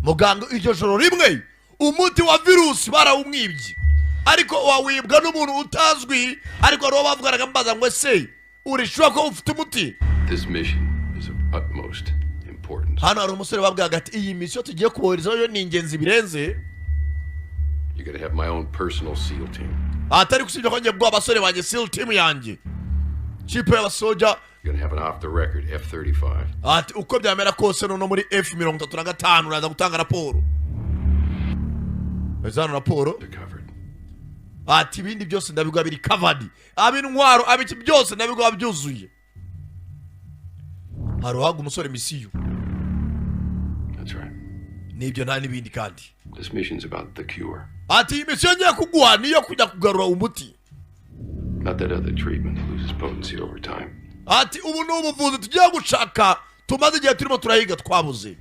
muganga iryo joro rimwe umuti wa virusi barawumwibye ariko wawibwa n'umuntu utazwi ariko ro bavuganaga mbaza ngo se urishwa ko ufite umuti. This mission is of utmost importance. Hano hari umusore babwaga ati iyi mission tugiye kubohereza yo ni ingenzi birenze. You got to have my own personal SEAL team. Atari kusibya ko ngiye bwa abasore banjye SEAL team yanjye. Chipe y'abasoja. You're going to have an off the record F-35. Ati uko byamera kose no muri F-35 uraza gutanga raporo. Ezana raporo. Ati ibindi byose ndabigwa biri covered. Abintwaro abiki byose ndabigwa byuzuye. Haruhaga umusore misiyo. That's right. Nibyo nta nibindi kandi. This mission's about the cure. Ati misiyo ngiye kugwa niyo kujya kugarura umuti. Not that other treatment loses potency over time. Ati ubu n'ubuvuzi tugiye gushaka tumaze igihe turimo turahiga twabuze.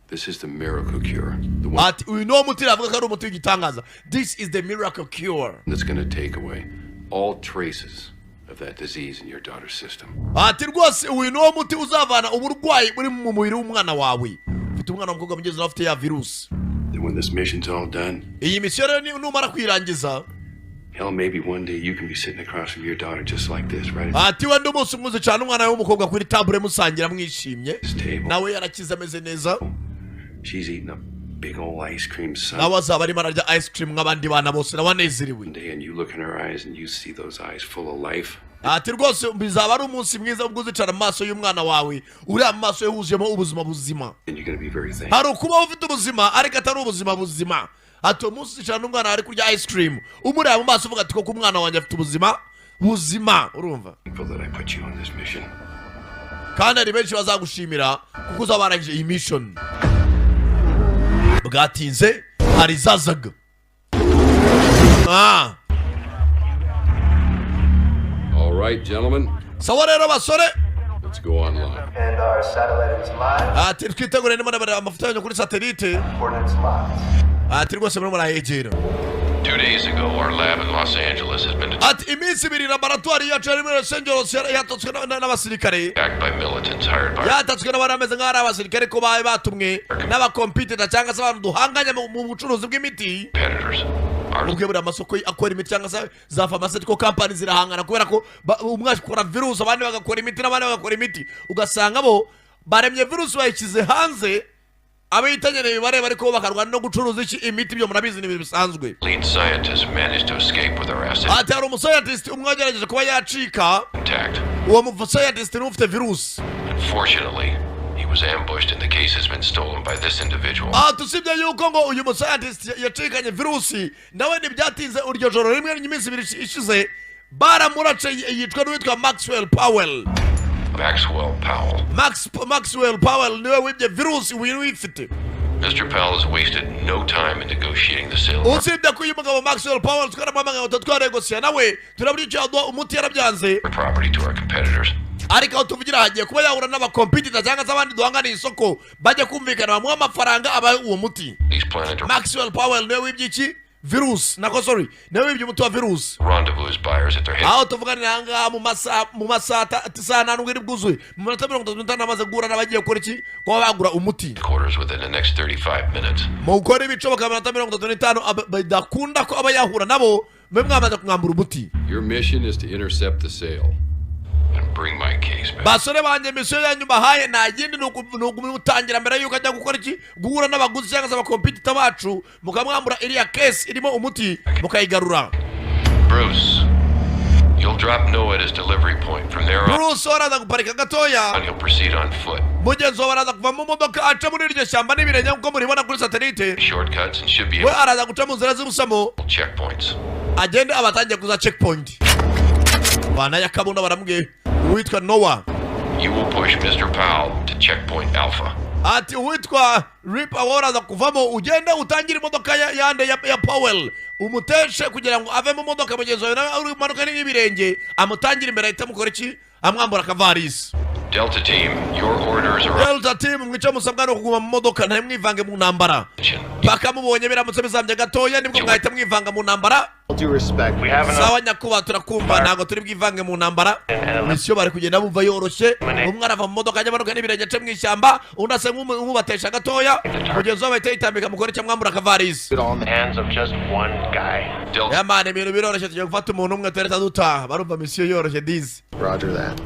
This is the miracle cure. The one Ati uyu no muti avuga ko ari umuti w'igitangaza. This is the miracle cure. that's going to take away all traces of that disease in your daughter's system. Ati rwose uyu no muti uzavana uburwayi buri mu mubiri w'umwana wawe. Ufite umwana w'umukobwa mugeze afite ya virus. Then when this mission's all done, iyi misiyo rero ni numara kwirangiza. hell, maybe one day you can be sitting across from your daughter just like this, right? Ati wende umunsi umuze cyane umwana w'umukobwa kuri table musangira mwishimye. This table. Nawe yarakize ameze neza. She's eating a big old ice cream sundae. Nawe azaba arimo ararya ice cream nk'abandi bana bose nabanezerewe. One day and you look in her eyes and you see those eyes full of life. Ati rwose bizaba ari umunsi mwiza ubwo uzicara mu maso y'umwana wawe uri amaso yahujemo ubuzima buzima. And you're going to be very thankful. Hari ukuba ufite ubuzima ariko atari ubuzima buzima. Ati umunsi uzicara n'umwana ari kurya ice cream umureba mu maso uvuga ati koko umwana wanjye afite ubuzima buzima. Urumva? That I put you on this mission. Kandi ari benshi bazagushimira kuko uzaba warangije iyi mission. Bwatinze hari zazaga. All right, gentlemen. Sawa rero basore. Let's go online. And our satellite is live. Ati twitegure ndimo ndabara amafoto yanyu kuri satellite. Coordinates live. Ati rwose muri murayegera. 2 days ago, our lab in Los Angeles has been Ati iminsi ibiri laboratoire yacu ari muri Los Angeles yatatswe n'abasirikare. attacked by militants hired by Yatatswe n'abarameze nk'ari abasirikare ko baye batumwe n'abakompiyuta cyangwa se abantu duhanganya mu bucuruzi bw'imiti. competitors. Our Ubwo buri amasoko akora imiti cyangwa se za pharmaceutical company zirahangana kubera ko umwe akora virus abandi bagakora imiti n'abandi bagakora imiti. Ugasanga bo baremye virus bayikize hanze. Abahitanyene bareba ariko bakarwana no gucuruza iki imiti byo murabizi ni bisanzwe. lead scientists managed to escape with our asset Ati hari umuscientist umwe wagerageje kuba yacika. intact. Uwo muscientist ni ufite virus. Unfortunately, he was ambushed and the case has been stolen by this individual. Tusibye yuko ngo uyu muscientist yacikanye virusi nawe ntibyatinze uryo joro rimwe n'iminsi ibiri ishize baramurace yitwa n'uwitwa Maxwell Powell. Maxwell Powell niwe wibye virusi wifite. Mr. Powell has wasted no time in negotiating the sale. Usibye ko uyu mugabo Maxwell Powell twaramwamagana ngo twaregosiya nawe turabura icyo yaduha umuti yarabyanze. Property to our competitors. Ariko aho tuvugira hagiye kuba yahura n'abakompiyuta cyangwa se abandi duhangana isoko bajya kumvikana bamuha amafaranga abaye uwo muti. Maxwell Powell niwe wibye iki virus niwe wibye umuti wa virus. Rendezvous buyers at their head. Aho tuvuganira ahangaha mu masaha 9 bwuzuye mu minota 35 amaze guhura n'abagiye gukora iki kuba bagura umuti. Quarters within the next 35 minutes. Mu gukora ibicoboka mu minota 35 badakunda ko aba yahura nabo mwe mwamaze kumwambura umuti. Your mission is to intercept the sale and bring my case back. Basore banje misiyo yanyu bahaye nta yindi n'ukumutangira mbere yuko ajya gukora iki guhura n'abaguzi cyangwa se abakompiyuta bacu mukamwambura iriya case irimo umuti mukayigarura. Bruce, you'll drop Noah at his delivery point. From there on, Bruce araza guparika gatoya and he'll proceed on foot. Mugenzi wawe araza kuva mu modoka aca muri iryo shyamba n'ibirenge nk'uko muribona kuri satellite. Shortcuts and should be we araza guca mu nzira z'ubusamo checkpoints. Agende abatangiye kuza checkpoint. Bana yakabona baramubwiye uwitwa Noah. You will push Mr. Powell to checkpoint Alpha. Ati uwitwa Rip awaraza kuvamo ugende utangira imodoka yande ya Powell umuteshe kugira ngo ave mu modoka mugenzi wawe nawe uri manuka n'ibirenge amutangira imbere ahita mukora iki amwambura akavarisi. Delta Team, your orders are Delta Team mwica musabwa no kuguma mu modoka nta mwivange mu ntambara paka mubonye biramutse bizambye gatoya nibwo mwahita mwivanga mu ntambara. Sawa nyakuba turakumva ntago turi bwivange mu ntambara. Misiyo bari kugenda bumva yoroshye umwe arava mu modoka ajya n'ibirenge cye mu ishyamba undi ase nk'ubatesha gatoya kugeza aho bahita yitambika mukore cyangwa mwambura kavarisi. Yamane ibintu biroroshye tugiye gufata umuntu umwe tureta dutaha barumva misiyo yoroshye dizi. Roger that.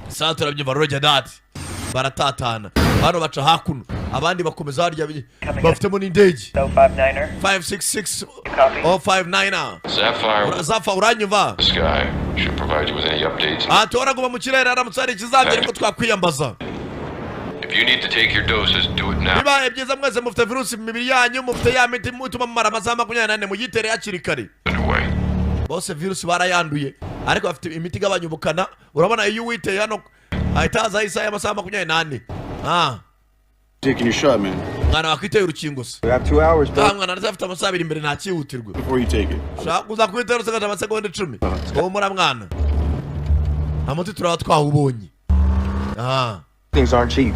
Saa turabyumva Roger that baratatana bano baca hakuno abandi bakomeza harya bafitemo n'indege 566 or 59er. Sapphire uranyumva? The sky should provide you with any updates. Tora kuva mu kirere aramutse hari ikizambere ko twakwiyambaza. If you need to take your doses, do it now. Bibaye byiza mwese mufite virusi mu mibiri yanyu mufite ya miti mutuma mumara amasaha 24 muyitere hakiri kare. Bose virusi barayanduye ariko bafite imiti igabanya ubukana. Urabona iyo witeye hano ahitaza isaha y'amasaha 28. Taking your shot, man. Mwana wakwiteye urukingo se. We have 2 hours, bro. Mwana ndafite amasaha 2 imbere nta cyihutirwa. Before you take it. Shakuza kwitera usagaje amasegonda 10. Homura mwana. Amuti turaba twahubonye. Things aren't cheap.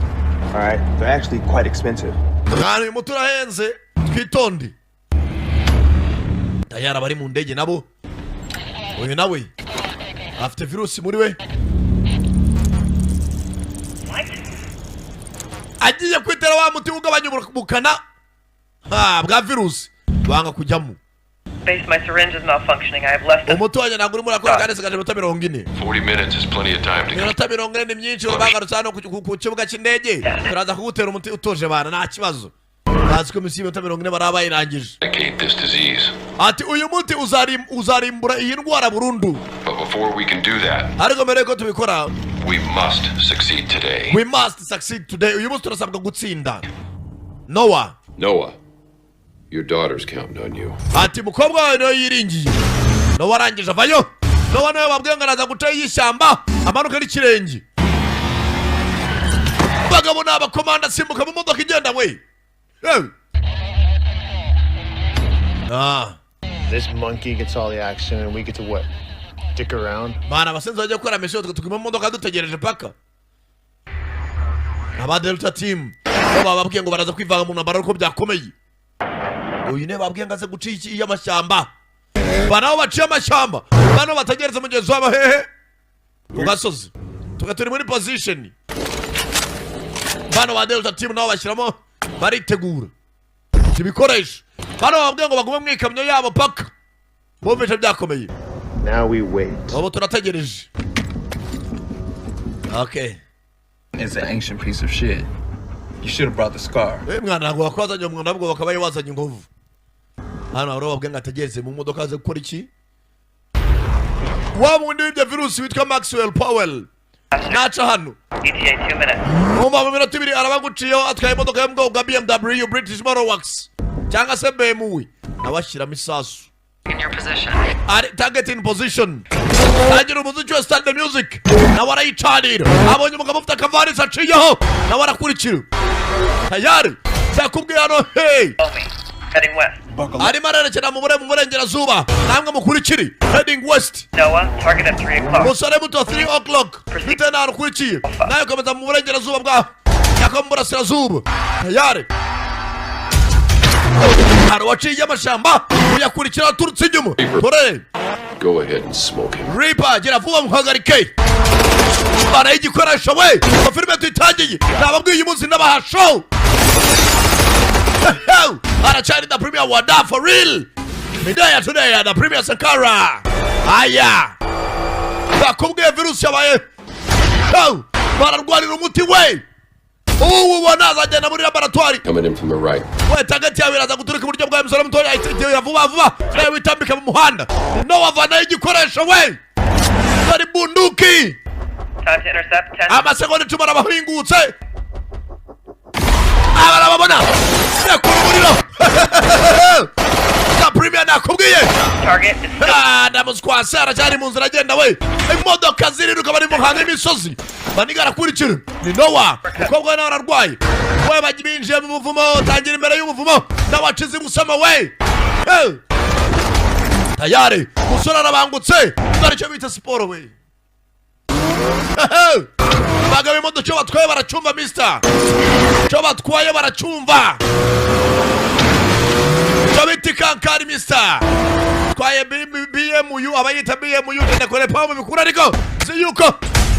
All right, they're actually quite expensive. Mwana uyu muti urahenze twitonde. Tayara bari mu ndege nabo. Uyu nawe afite virusi muri we. Agiye kwitera wa muti ugabanya ubukana bwa virusi banga kujyamo. Base, my syringe is malfunctioning. I have less than... Umutu wanya ntabwo urimo urakora kandi sigaje minota 40. 40 minutes is plenty of time to minota 40 ni myinshi bagarutse hano ku kibuga cy'indege turaza kugutera umuti utoje bana nta kibazo. Bazi ko misiyo minota 40 baraba irangije. this disease. Ati uyu muti uzarimbura iyi ndwara burundu. But before we can do that, ariko mbere ko tubikora we must succeed today. We must succeed today. Uyu muti turasabwa gutsinda. Noah, your daughter's counting on you. ati mukobwa wawe niwe yiringiye. Noah arangije avayo. Noah nawe babwiye ngo araza gutera y'ishyamba amanuka n'ikirenge. Bagabo n'abakomanda simbuka mu modoka igenda we. This monkey gets all the action and we get to what? Dick around? Bana basenze bajya gukora misiyo tukuma mu modoka dutegereje paka. Aba Delta Team baba babwiye ngo baraza kwivanga mu ntambara uko byakomeye. Uyu ne babwiye ngo aze guca iki y'amashyamba. Bana baciye amashyamba. Bana bategereza mugenzi wabo hehe. Ku gasozi. Tugaturi muri position. Bana ba Delta Team nabo bashyiramo baritegura. Tibikoresha. Bana babwiye ngo bagume mwikamyo yabo paka. Bumvise byakomeye. Now we wait. Abo turategereje. Okay. It's an ancient piece of shit. You should have brought the scar. Mwana ntabwo wakwazanye umuntu nabwo bakabaye wazanye inkovu. Hano aro babwiye ngo ategereze mu modoka ze gukora iki? Wa mundi w'ibyo virusi witwa Maxwell Powell. Naca hano. ETA 2 minutes. Mu minota 2 arabaguciyeho atwaye imodoka yo mu bwoko bwa BMW British Motor Works. Cyangwa se BMW. Nabashyiramo isasu. In your position. Target in position. Agira umuziki wa Stand the Music. Na warayicanira. Abonye umugabo ufite akavarisi aciyeho. Na warakurikira. Tayari. Zakubwiye hano hey. Heading west. Arimo arerekera mu burengerazuba. Namwe mukurikiri. Heading west. Noah, target at 3 o'clock. Musore muto 3 o'clock. Bite na rukurikiye. Nayo komeza mu burengerazuba bwa. Yako mu burasirazuba. Tayari. Haro waciye amashamba. Uyakurikira turutse inyuma. Tore. Go ahead and smoke him. Reaper, gira vuba muhagarike. Bana igikoresho we. Filime tutangiye. Nababwiye uyu munsi nabaha show. Arachari the Premier Wada for real. Midaya today at the Premier Sankara. Aya. Bakubwiye virusi yabaye. Bararwanira umuti we. Ubu wanazajya muri laboratoire. Coming in from the right. We tagati yawe iraza guturika iburyo bwa Musore muto ya vuba. Nawe witambika mu muhanda. Noah vana igikoresho we. Bari bunduki. Time to intercept 10. Amasegonda 10 arabahingutse. Abarabona. Yakurumuriro. The Premier nakubwiye. Target is still... Ndamuskwase aracari mu nzira agenda we. Imodoka ziriruka bari mu muhanda imisozi. Baniga arakurikira. Ni Noah. Ukobwa nawe ararwaye. We bagibinjiye mu buvumo. Tangira imbere y'ubuvumo. Nawacize musama we. Tayari. Musore arabangutse. Bari cyo bita siporo we. bagabo imodoka cyo batwaye baracumva mister cyo batwaye baracumva cyo biti kankari mister twaye BMU abayita BMU tenda kore pamu bikura ariko si yuko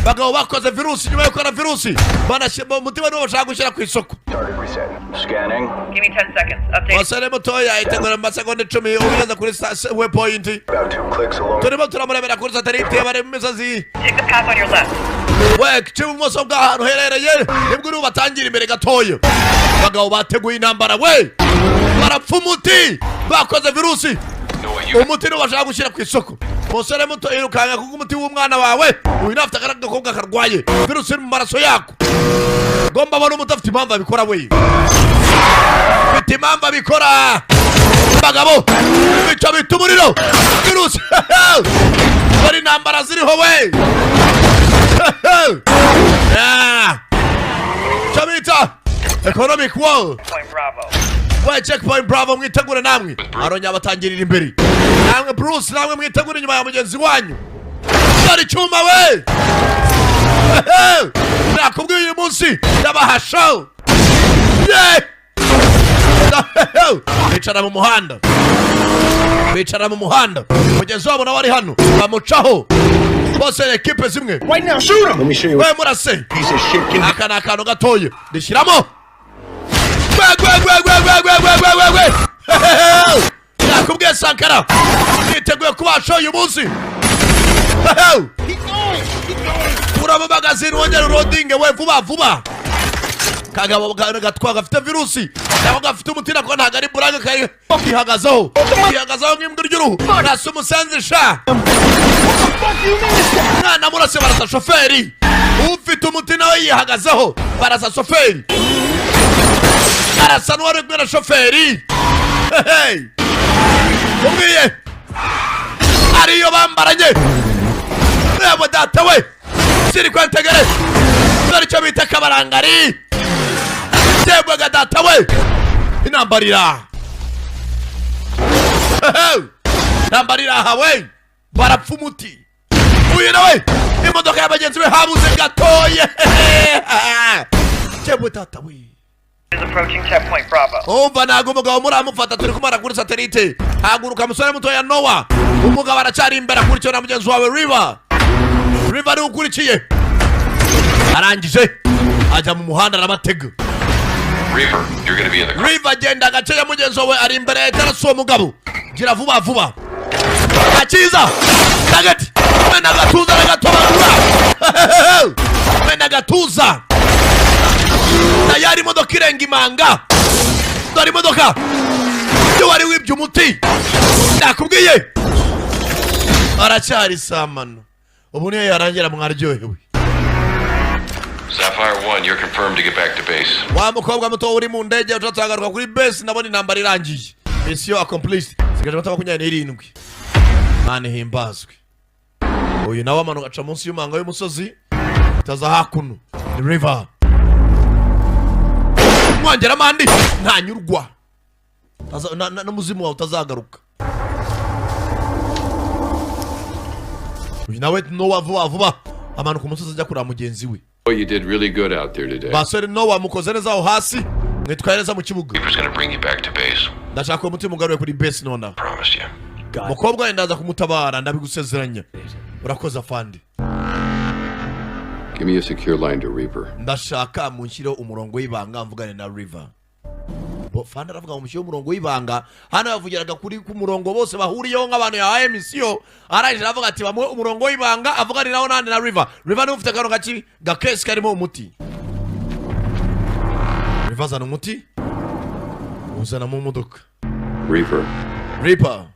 bagabo bakoze virusi nyuma yo gukora virusi banashyira umutima niwo bashaka gushyira ku isoko. Target reset. Scanning. Give me 10 seconds. Update. Basare mutoya itegura amasegonda 10 ugeze kuri waypoint. About 2 clicks along. Turimo turamurebera kuri satellite bari mu misozi. Take the path on your left. Wek cy'ubumoso bw'ahantu herereye nibwo uri batangira imbere gatoya. Bagabo bateguye intambara we barapfumuti bakoze virusi umuti niwo bashaka gushyira ku isoko. Musore muto irukanga kuko umuti w'umwana wawe uyu nafite agakobwa karwaye virusi mu maraso yako gomba bano mutafite impamvu abikora we bita impamvu abikora bagabo bica bita umuriro virusi bari intambara ziriho we chabita economic war Point Bravo. we checkpoint Bravo mwitegure namwe aronya batangirira imbere namwe Bruce namwe mwitegure nyuma ya mugenzi wanyu bari cyuma we nakubwiye uyu munsi ndabahasha bicara mu muhanda mugenzi wabo nawe ari hano bamucaho bose ekipe zimwe Right now, shoot him. Let me show you. we murase Piece of shit. Can aka ni akantu gatoya rishyiramo nakubwiye Sankara niteguye kubasha uyu munsi uraba magazine wongera urodinge we vuba kagabo gatwa gafite virusi nako gafite umutima ko ntago ari buraga kihagazaho nk'imbwa ry'uruhu nasi umusenzi sha mwana murase barasa shoferi ufite umutima we yihagazaho barasa shoferi arasa n'uwari kumwe na shoferi umwiye ariyo bambaranye yabo data we siri kwentegere dore icyo bita kabarangari sebwaga data we inambarira nambarira hawe barapfa umuti uyu nawe imodoka y'abagenzi be habuze gatoye sebwe data we Is approaching checkpoint Bravo. umva ntago umugabo muramufata turi kumara kuri satellite haguruka musore mutoya Noah umugabo aracyari imbere akurikiwe na mugenzi wawe River niwe ukurikiye arangije ajya mu muhanda arabatega Reaper, you're gonna be in the car. River agenda agace ya mugenzi wawe ari imbere ya terasi uwo mugabo gira vuba akiza tagati mena gatuza n'agatobanura mena gatuza tayari imodoka irenga imanga dore imodoka iyo wari wibye umuti nakubwiye aracyari samano ubu niyo yarangira mwaryohewe. Sapphire 1, you're confirmed to get back to base. Wa mukobwa muto uri mu ndege utatagaruka kuri base nabona intambara irangiye mission accomplished sigaje bataba kunyana 7 mane himbazwe uyu nawe amanuka aca munsi y'umanga y'umusozi taza hakuno the river mwongera mandi ntanyurwa n'umuzimu wawe utazagaruka uyu nawe Noah vuba amanuka umusozi ajya kurira mugenzi we. Oh, you did really good out there today. basore Noah mukoze neza aho hasi mwitwaye neza mu kibuga Reaper's gonna bring you back to base. ndashaka umutima ugaruye kuri base nona Promised you. mukobwa yendaza kumutabara ndabigusezeranya urakoze afande Give me a secure line to Reaper. ndashaka munshireho umurongo w'ibanga mvugane na River fande aravuga munshireho umurongo w'ibanga hano yavugiraga kuri ku murongo bose bahuriyeho nk'abantu ya emisiyo arangije aravuga ati bamuhe umurongo w'ibanga avuganiraho nande na River niwe ufite kano gaki gakesi karimo umuti River azana umuti uzana mu modoka Reaper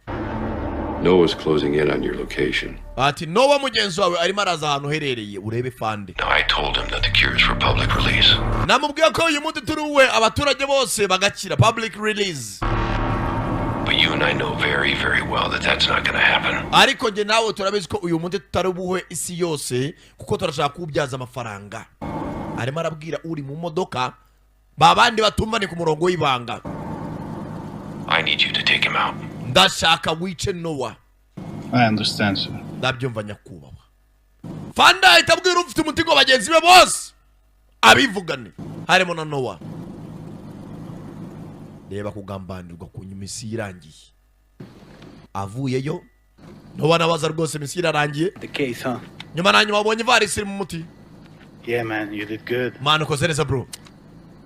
Noah's closing in on your location. ati Noah mugenzi wawe arimo araza ahantu herereye urebe fande. Now I told him that the cure is for public release. namubwiye ko uyu muti turuwe abaturage bose bagakira public release. But you and I know very, very well that that's not gonna happen. ariko nge nawe turabizi ko uyu muti tutarubuhe isi yose kuko turashaka kubyaza amafaranga. arimo arabwira uri mu modoka babandi batumva ni ku murongo w'ibanga. I need you to take him out. ndashaka wice Noah. I understand, sir. ndabyumva nyakubahwa Fanda ahita abwira ufite umuti ngo bagenzi be bose abivugane harimo na Noah. Reba kugambanirwa ku misi irangiye. Avuyeyo Noah nabaza rwose misi irangiye. The case, huh? Nyuma na nyuma wabonye Varys mu muti. Yeah, man, you did good. Man ukoze neza bro.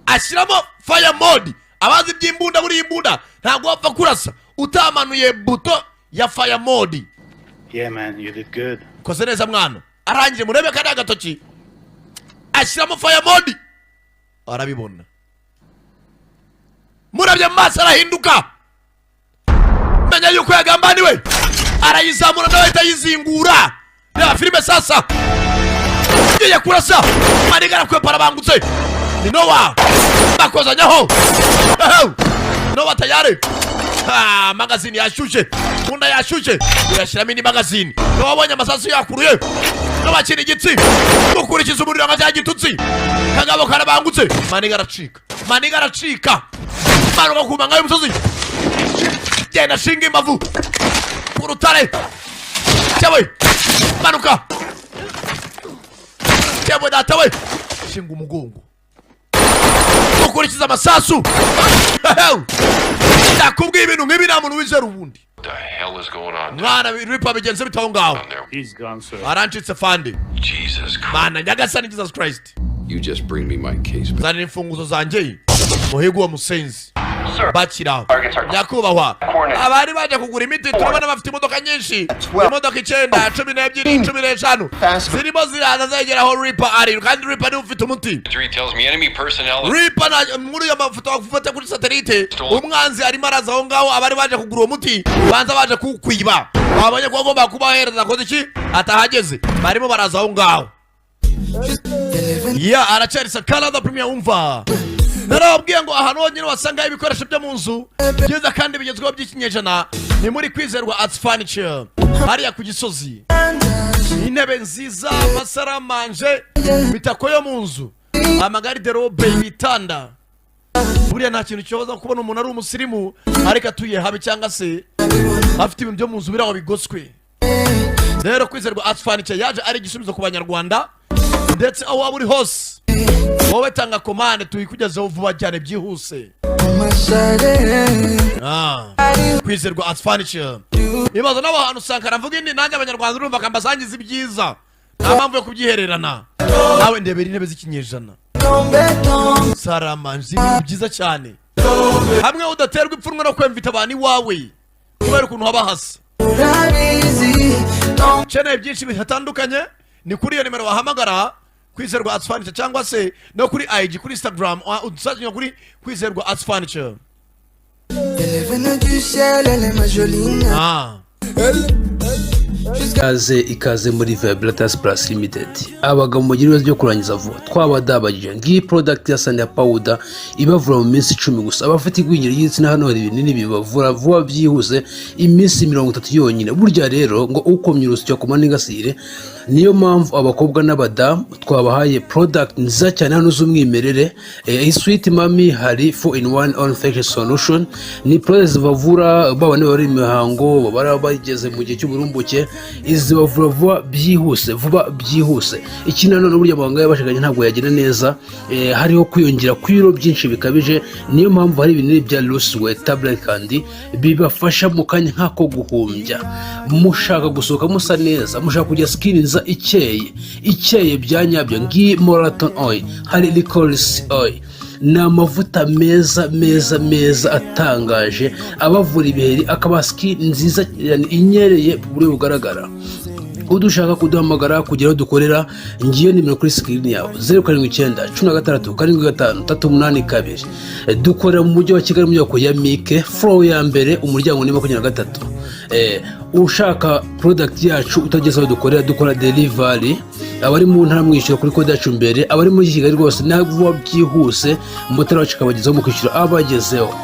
Ashyiramo fire mode. Abazi by'imbunda buri imbunda ntabwo wapfa kurasa utamanuye buto ya fire mode. Yeah, man, you did good. Ukoze neza mwana. Arangije murebe kandi agatoki. Ashyiramo fire mode. Arabibona. Murabye maso arahinduka. Menya yuko yagambaniwe. Arayizamura nawe atayizingura. Reba filime sasa. Ngiye kurasa. Manigara kwe parabangutse. Ni Noah. Bakozanyaho. Noah tayari. Magazine yashushe. Munda yashushe. Uyashiramo indi magazine. Noah abonye amasasu yakuruye. Noah kiri igitsi. Ukurikiza umuriro nka gitutsi. Kagabo karabangutse. Manigara acika. Manigara acika. Manuka ku manga y'umusozi. Genda shinga imbavu. Urutare. Cyawe. Manuka. Cyawe datawe. Shinga umugongo. Ukurikiza amasasu. Ndakubwiye ibintu nk'ibi nta muntu wizera ubundi. What the hell is going on? Mwana Reaper bigenze bitaho ngaho. He's gone, sir. Arancitse Fandi. Jesus Christ. Mana nyagasani Jesus Christ. You just bring me my case. Zana imfunguzo zanjye. Muhigu wa musenzi. Sir. Bakira. Targets are Nyakubahwa. cornered. Abari baje kugura imiti turabona bafite imodoka nyinshi. Imodoka 9, 12, 15. Zirimo ziraza zegera aho Reaper ari. Kandi Reaper ni ufite umuti. 3 tells me enemy personnel. Reaper na muri ya mafoto akufata kuri satellite. Umwanzi arimo araza aho ngaho abari baje kugura umuti. Banza baje kukwiba. Abanye ko agomba kubahereza koze iki atahageze. Barimo baraza aho ngaho. Yeah, aracyarisa Canada Premier umva. Narababwiye ngo ahantu honyine wasanga ibikoresho byo mu nzu byiza kandi bigezweho by'ikinyejana ni muri Kwizerwa Arts Furniture hariya ku Gisozi. Intebe nziza, masaramanje, bitako yo mu nzu, amagari de robe, ibitanda. Buriya nta kintu cyoza kubona umuntu ari umusirimu ariko atuye habe cyangwa se afite ibintu byo mu nzu biraho bigoswe. Rero Kwizerwa Arts Furniture yaje ari igisubizo ku banyarwanda ndetse aho waba uri hose. Wowe tanga komande tuyikugezeho vuba cyane byihuse. Kwizerwa Arts Furniture. Ibaza n'abantu usanga ravuga indi nanjye abanyarwanda urumva kambasangiza ibyiza. Nta mpamvu yo kubyihererana. Nawe ndebera intebe z'ikinyejana. Saramanzi byiza cyane. Hamwe udaterwa ipfunwe no kwemvita abantu iwawe. Kubera ukuntu haba hasa. Channel byinshi bihatandukanye ni kuri iyo nimero wahamagara Kwizerwa Arts Furniture cyangwa se no kuri IG kuri Instagram udusajya kuri Kwizerwa Arts Furniture. Ikaze muri Vibratas Plus Limited. Abagabo mu gihe byo kurangiza vuba twabadabagije ngiyi product ya Sanya Powder ibavura mu minsi 10 gusa. Abafite igwingira y'igitsina hano hari ibinini bibavura vuba byihuse iminsi 30 yonyine. Burya rero ngo ukomye urusyo ku maningasire niyo mpamvu abakobwa n'abadamu twabahaye product nziza cyane hano z'umwimerere. Sweet Mami hari 4-in-1 all infection solution ni products bavura babane bari imihango babara bageze mu gihe cy'uburumbuke. Izi bavura vuba byihuse. Ikindi none burya abaganga yabashakanye ntabwo yagira neza. Hariho kwiyongera kw'ibiro byinshi bikabije niyo mpamvu hari ibinini bya loose weight tablet kandi bibafasha mu kanya nk'ako guhumbya. Mushaka gusohoka musa neza, mushaka kujya skin nza ikeye byanyabyo ngi Marathon oil hari licorice oil na amavuta meza atangaje abavura ibiheri akaba skin nziza inyereye buri bugaragara. Udushaka kuduhamagara kugira dukorera ngiyo nimero kuri screen yawe 079 16 45 382. Dukorera mu mujyi wa Kigali mu nyubako ya Mike floor ya mbere umuryango ni 23. Ushaka product yacu utagezeho dukora delivery. Abari mu ntara mwishyura kuri kode yacu mbere, abari muri Kigali rwose ntabwo byihuse motera wacu kabagezeho mu kwishyura abagezeho.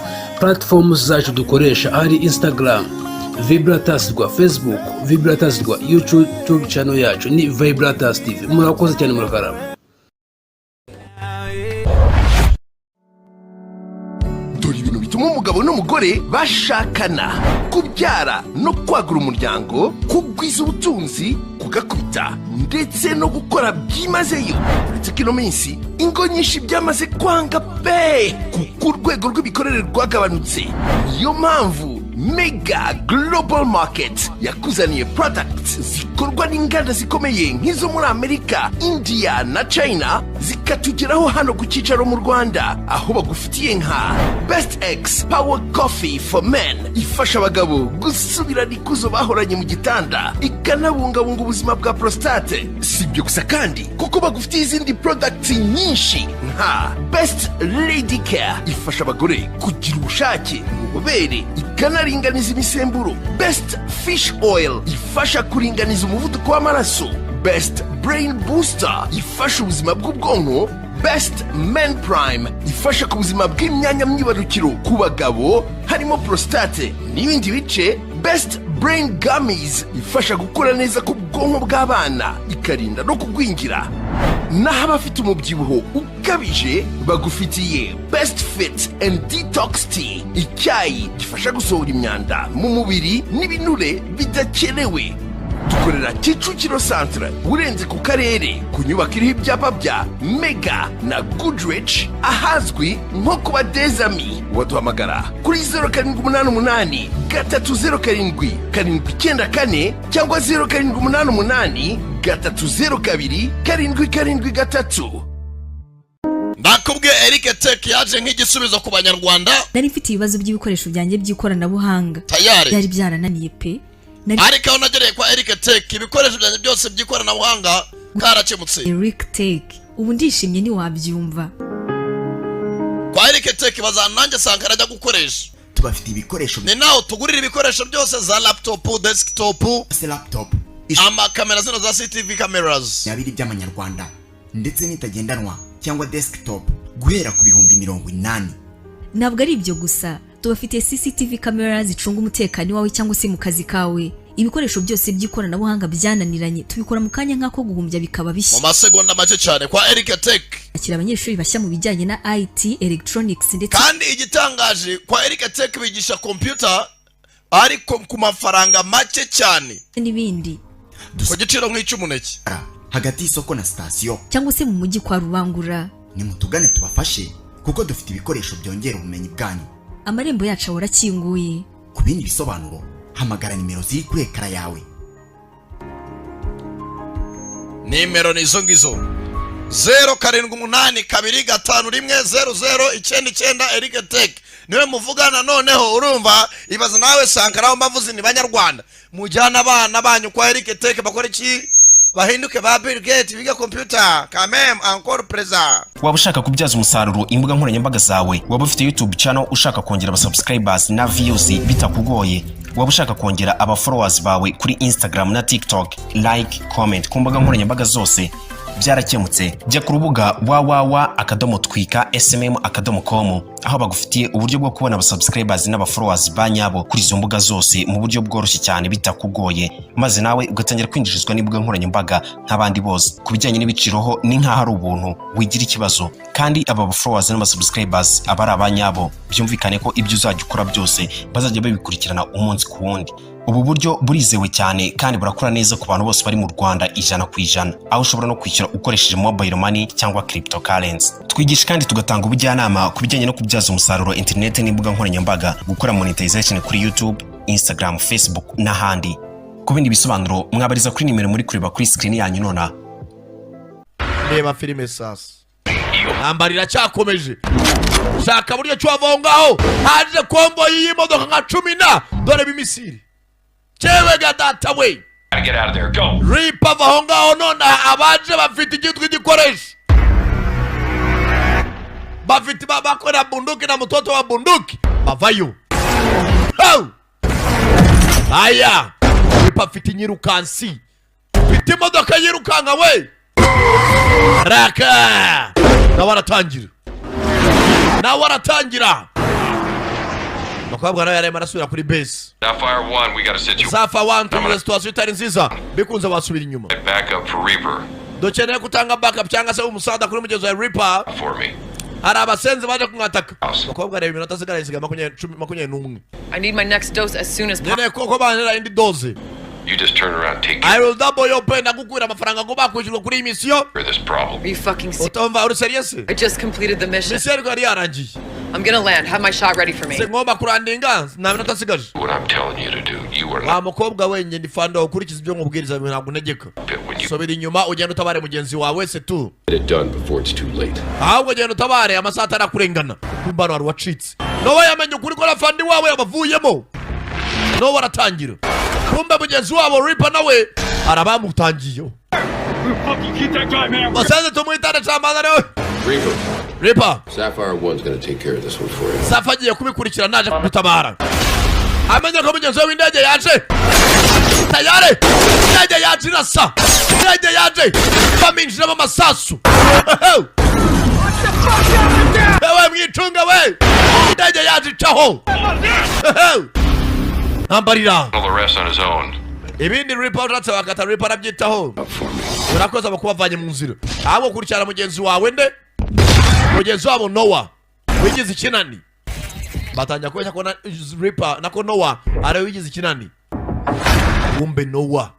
Platforms zacu dukoresha hari Instagram Vibratas rwa Facebook, Vibratas rwa YouTube channel yacu ni Vibratas TV. Murakoze cyane murakarama. Dore dore ibintu bituma umugabo n'umugore bashakana: kubyara no kwagura umuryango, kugwiza ubutunzi, kugakubita ndetse no gukora byimazeyo. uretse ko ino minsi ingo nyinshi byamaze kwanga pe kuko urwego rw'imikorere rwagabanutse. niyo mpamvu Mega Global Market yakuzaniye products zikorwa n'inganda zikomeye nk'izo muri Amerika, India na China, zikatugeraho hano ku cyicaro mu Rwanda, aho bagufitiye nka Best X Power Coffee for Men, ifasha abagabo gusubirana ikuzo bahoranye mu gitanda, ikanabungabunga ubuzima bwa prostate. Si ibyo gusa kandi kuko bagufitiye izindi products nyinshi nka Best Lady Care, ifasha abagore kugira ubushake, ububobere, ikanaringaniza imisemburo. Best Fish Oil, ifasha kuringaniza umuvuduko w'amaraso. Best Brain Booster, ifasha ubuzima bw'ubwonko. Best Men Prime, ifasha ku buzima bw'imyanya myibarukiro ku bagabo harimo prostate n'ibindi bice. Best Brain Gummies, ifasha gukura neza ku bwonko bw'abana, ikarinda no kugwingira. naho abafite umubyibuho ukabije bagufitiye Best Fit and Detox Tea, icyayi gifasha gusohora imyanda mu mubiri n'ibinure bidakenewe. dukorera Kicukiro Centre, urenze ku karere, ku nyubako iriho ibyapa bya Mega na Goodrich, ahazwi nko kuba Dezami. waduhamagara kuri 0788 307 794 cyangwa 0788 302 773. Nakubwiye Eric Tech yaje nk'igisubizo ku banyarwanda. Nari mfite ibibazo by'ibikoresho byanjye by'ikoranabuhanga byari byarananiye pe. Ariko aho nagereye kwa Eric Tech ibikoresho byanjye byose by'ikoranabuhanga karakemutse. Eric Tech ubu ndishimye ni wabyumva. Kwa Eric Tech bazananjye sankara ajya gukoresha. Tubafite ibikoresho ni naho tugurira ibikoresho byose za laptop, desktop, laptop, amakamera zino za CCTV cameras yabiri by'amanyarwanda ndetse n'itagendanwa cyangwa desktop guhera ku 80,000. Ntabwo ari ibyo gusa, tubafite CCTV camera zicunga umutekano wawe cyangwa se mu kazi kawe. Ibikoresho byose by'ikoranabuhanga byananiranye tubikora mu kanya nk'ako guhumbya bikaba bishya mu masegonda make cyane kwa Eric Tech. Akira abanyeshuri bashya mu bijyanye na IT, electronics ndetse kandi igitangaje kwa Eric Tech bigisha computer ariko ku mafaranga make cyane n'ibindi ku giciro nk'icy'umuneke hagati y'isoko na station cyangwa se mu mujyi kwa Rubangura. ni mutugane tubafashe kuko dufite ibikoresho byongera ubumenyi bwanyu. Amarembo yacu arakinguye. Ku bindi bisobanuro hamagara nimero ziri kuri ekara yawe. Nimero nizo ngizo 0782510099 Eric Tech niwe muvugana. noneho urumva ibaza nawe sankaraho mbavuze ni banyarwanda mujyana abana banyu kwa Eric Tech bakora iki bahinduke ba Bill Gates biga computer kamem encore présent. Waba ushaka kubyaza umusaruro imbuga nkoranyambaga zawe, waba ufite YouTube channel ushaka kongera aba subscribers na views bitakugoye, waba ushaka kongera aba followers bawe kuri Instagram na TikTok, like, comment ku mbuga nkoranyambaga zose byarakemutse. Jya ku rubuga www.twika.smm.com aho bagufitiye uburyo bwo kubona aba subscribers n'aba followers banyabo kuri izo mbuga zose mu buryo bworoshye cyane bitakugoye, maze nawe ugatangira kwinjirizwa n'imbuga nkoranyambaga nk'abandi bose. Ku bijyanye n'ibiciroho ni nkaho ari ubuntu, wigira ikibazo kandi aba followers n'aba subscribers aba ari abanyabo. Byumvikane ko ibyo uzajya ukora byose bazajya babikurikirana umunsi ku wundi. Ubu buryo burizewe cyane kandi burakora neza ku bantu bose bari mu Rwanda 100%, aho ushobora no kwishyura ukoresheje mobile money cyangwa cryptocurrency. Twigisha kandi tugatanga ubujyanama ku bijyanye no kubyaza umusaruro internet n'imbuga nkoranyambaga, gukora monetization kuri YouTube, Instagram, Facebook n'ahandi. Ku bindi bisobanuro mwabariza kuri nimero muri kureba kuri screen yanyu nona. Reba filime sasa. Nambarira cyakomeje. Shaka buryo cyavaho ngaho haje kombo y'imodoka nka 10 dore bimisiri. Chewe gadata we. Get out of there. Go. Ripa vahonga onona abaje bafite igitwa igikoresho. Bafite babakora bunduki na mtoto wa bunduki. Bavayo. Oh! Aya. Ripa afite nyirukansi. Fite imodoka yirukanga we. Raka. Nawaratangira. Bakabwa nayo yari marasubira kuri base. Sapphire 1, we got a situation. Sapphire 1 turi situation itari nziza. Bikunze basubira inyuma. Backup for Reaper. Dokeneye kutanga backup cyangwa se umusada kuri mugenzi wa Reaper. For me. hari abasenzi baje kumwataka. Bakobwa reba iminota sigara isiga 21. I need my next dose as soon as possible. Nene koko banera indi dose. You just turn around, take I will double your pay. Nakukwira amafaranga ngo bakwishyura kuri mission. care of this problem. Are you fucking serious? Utumva uri serious? I just completed the mission. Mission yari yarangiye. I'm gonna land. Have my shot ready for me. Ngomba kurandinga na minota sigaje. What I'm telling you to do, you are Wa not mukobwa wenye ndifanda ukurikiza ibyo nkubwiriza ntabwo negeka. Sobera inyuma ugenda utabare mugenzi wawe se tu. Get it done before it's too late. Ahubwo ugenda utabare amasaha atarakurengana. Kumbano wari wacitse. Nowa yamenye ukuri ko rafandi wawe yabavuyemo. Nowa waratangira. Kumbe mugenzi wabo Reaper nawe arabamutangiye. Basaze tumwitana cyamana nawe. Reaper. Sapphire 1's gonna take care of this one for you. Safa agiye kubikurikira naje kugutabara. Amenye ko mugenzi wawe indege yaje. Tayare. Indege yaje irasa. Indege yaje. Baminjira mu masasu. Ewe mwitunga we. Indege yaje icaho. Nambarira. the rest on his own. Ibindi Reaper uratse wakata Reaper arabyitaho. Urakoze abakubavanye mu nzira. Ahubwo kurikirana mugenzi wawe nde? Mugenzi wabo Noah. Wigize ikinani. Batanya kwesha ko Reaper nako Noah ari wigize ikinani. Kumbe Noah.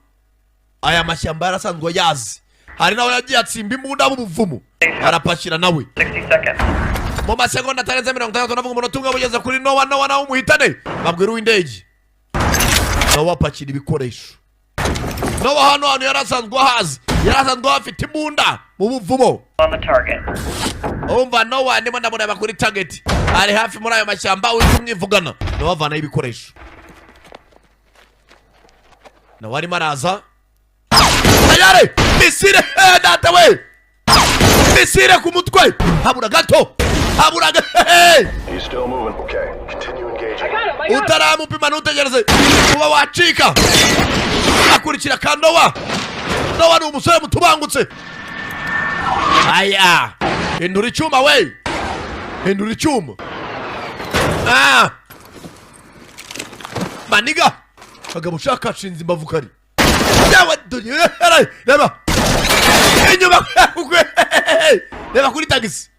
Aya mashyamba yarasanzwe yazi. Hari nawe yagiye atsimba imbunda mu buvumo. Arapakira nawe. 60 seconds. Mu masegonda atarenze 30 navuga umuntu unga bugeze kuri Noah nawe umuhitane. Babwira uw'indege. Noah apakira ibikoresho. Noah hano yarasanzwe hazi. Yarasanzwe afite imbunda mu buvumo. On the target. Umva Noah ndimo ndamureba kuri target. Ari hafi muri ayo mashyamba w'imwivugana. Noah avana ibikoresho. Noah ari maraza. Ayare! Misire data we! Misire ku mutwe. Habura gato. Habura gato. He's still moving. Okay, continue engaging. Utaramupima nutegereze. Kuba wacika. Akurikira ka Noah. Noah ni umusore mutubangutse. Aya. Hindura icyuma we. Hindura icyuma. Maniga. Kagabo ushaka shinzi mbavukari. Yawe dore. Reba. Inyuma kwe. Reba kuri tagisi.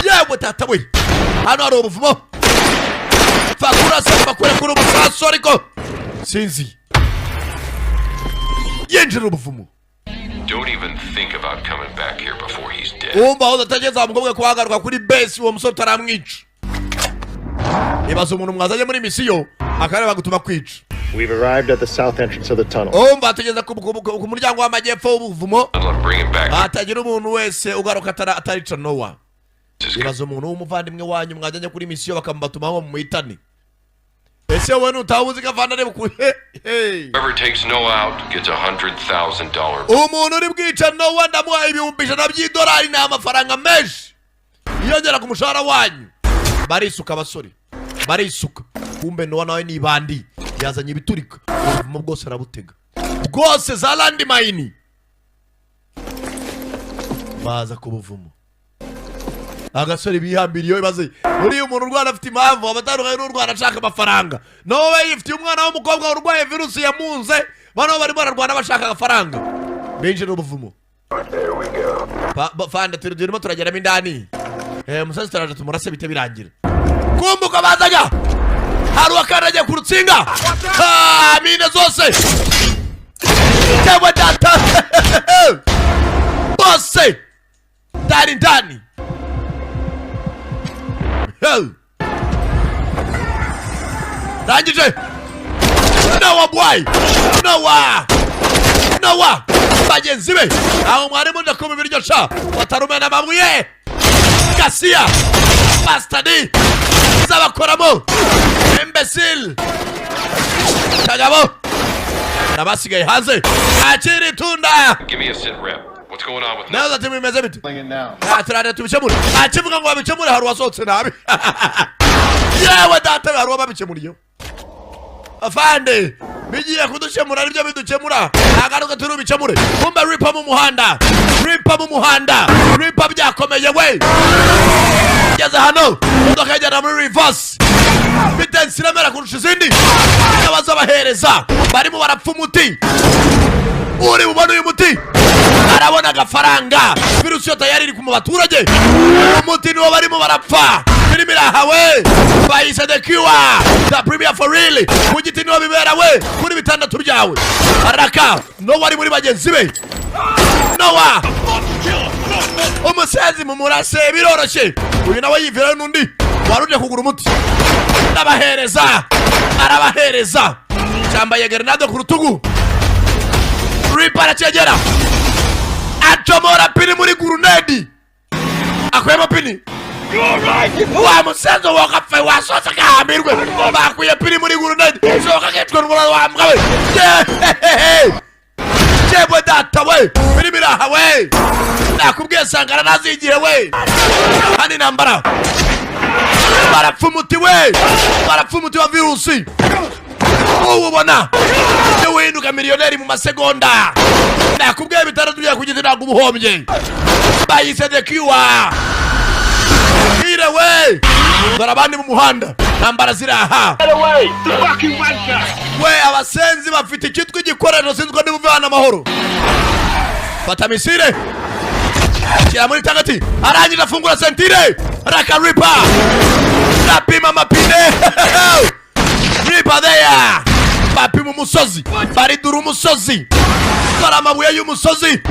Yawe tata we. Hano hari ubuvumo. Fakura samba kuri umusaso ariko. Sinzi. Yenjira ubuvumo. Don't even think about coming back here before he's dead. Umba udatageza mugobwe kwagaruka kuri base uwo musore taramwica. Ibazo umuntu mwazanye muri misiyo akareba gutuma kwica. We've arrived at the south entrance of the tunnel. Umba ategeza ku muryango w'amajyepfo w'ubuvumo. Atagira umuntu wese ugaruka atarica Noah. Ibazo umuntu w'umuvandimwe wanyu mwajanye kuri misiyo bakamubatumaho mu muhitani. Ese wowe ntawuzi kavana ne bukuhe. Whoever takes Noah out gets $100,000. Umuntu uri bwica Noah ndamuha $100,000 by'idolari na amafaranga menshi. Yongera ku mushahara wanyu. Barisuka basore. Barisuka. Kumbe Noah nawe ni bandi. Yazanye ibiturika. Mu bwose arabutega. Bwose za landmine. Baza kubuvumo. Agasore bihambiriye baze. Muri umuntu urwana afite impamvu abatandukanye n'urwana ashaka amafaranga. Nowe yifite umwana w'umukobwa urwaye virusi yamunze. Bano bari bararwana bashaka amafaranga. Benje n'ubuvumo. There we go. Fanda turimo turageramo indani. Musazi turaje tumurase bite birangira. Kumbuka bazaga. Hari wakaraje ku rutsinga. Mine zose. Tewe data. Bose. Dari ndani. Rangije. Noah boy. Noah. Bagenzi be. Aho mwari munda ko bibiryo sha. Batarumena mabuye. Garcia. Bastard. Zabakoramo. Imbecile. Kagabo. Nabasigaye hanze. Akiri tunda. Give me a sit rep. What's going on with Now that we meze bit. Atrade tubicemure. Akivuga ngo babicemure hari wasotse nabi. Yewe data hari wababicemuriyo. Afande. Bigiye kuducemura aribyo bidukemura. Agaruka turi bicemure. Kumbe Reaper mu muhanda. Reaper byakomeye we. Geze hano. Imodoka ijyana muri reverse. Bitensi remera kurusha izindi. Abaza bahereza. Barimo barapfa umuti. uri bubona uyu muti arabona agafaranga virusi yo tayari iri ku baturage umuti niwo barimo barapfa filimi irahawe bayise the cure the premier for real ku giti niwo bibera we kuri bitandatu byawe araka no wari muri bagenzi be Noah umusazi mu murase biroroshye uyu nawe yivira n'undi waruje kugura umuti arabahereza cyambaye grenade ku rutugu Reaper aracegera acomora pini muri grenade akwemo pini wa musazo wakafe wasosa kahambirwe bakuye pini muri grenade soka ketwe n'umura wambwa we Jebwe data we filimi irahawe nakubwiye sangara nazigiye we hani nambara barapfa umuti wa virusi ubona winduka miliyoneri mu masegonda nakubwiye bitandatu bya kugiti ntabwo ubuhombye bayise the cure ire we barabandi mu muhanda nambara ziraha we abasenzi bafite ikitwa igikoresho sinzwe n'ubuvana amahoro fata misire kira muri tagati arangira afungura sentire raka Reaper rapima mapine Reaper there bapima umusozi baridura umusozi baramabuye y'umusozi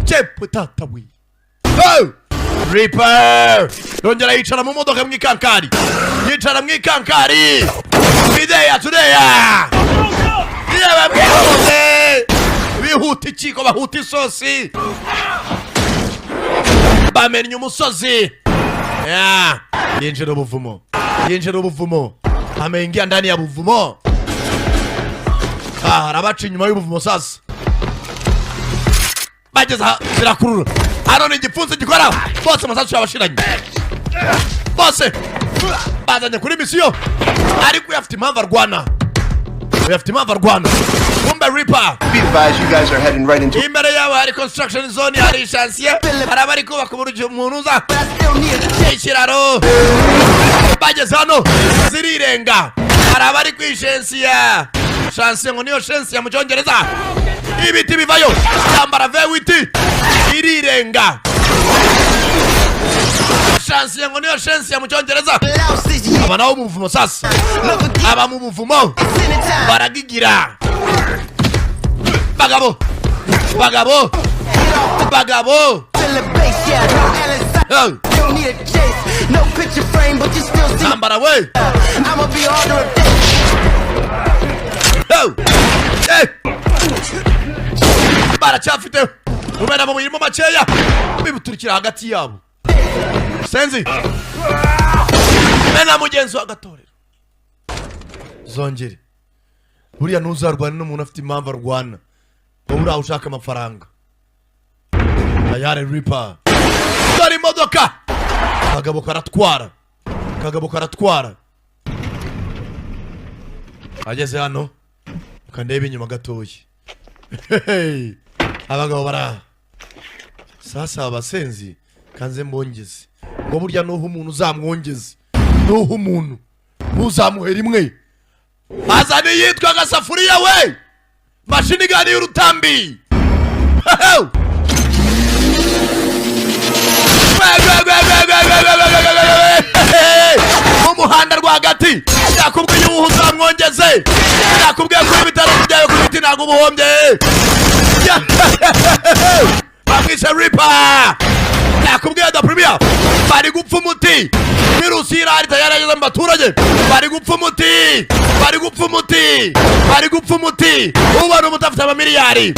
chepe tatawi Reaper yongera yicara mu modoka mwikankari videya tudeya yewe mwihuze bihuta ikiko bahuta isosi bamennye umusozi yinjira ubuvumo amengia ndani ya buvumo arabaca inyuma y'ubuvumo sasa bageze zirakurura hano ni igipfunsi gikora bose amasasu yabashiranye bose bazanye kuri misiyo ariko yafite impamvu arwana kumbe Reaper imbere yawe hari construction zone hari chantier hari abari kubaka umuntu uza ikiraro bageze hano zirirenga hari abari kwishensiya chantier ngo niyo chantier mu cyongereza ibiti bivayo yambara V8 irirenga chantier ngo niyo chantier mu cyongereza aba nawo mu buvumo sasa aba mu buvumo baragigira bagabo nambara we baracyafite ubera mu mirimo makeya bibuturikira hagati yabo senzi mena mugenzi wa gatorero zongere buriya ntuzarwana n'umuntu afite impamvu arwana wowe uraho ushaka amafaranga ayare Reaper dore imodoka kagabo karatwara ageze hano ukandeba inyuma gatoya abagabo bara sasa abasenzi kanze mbongeze ngo burya nuho umuntu uzamwongeze nuho umuntu uzamuhera imwe azane yitwa gasafuriya we mashini gani y'urutambi mu muhanda rwagati yakubwiye uwo uzamwongeze yakubwiye kuri bitaro byawe kuri biti ntabwo ubuhombye bamwishe Reaper yakubwiye the premier bari gupfa umuti virusi irahari tayarageze mu baturage bari gupfa umuti ubona umuti afite amamiliyari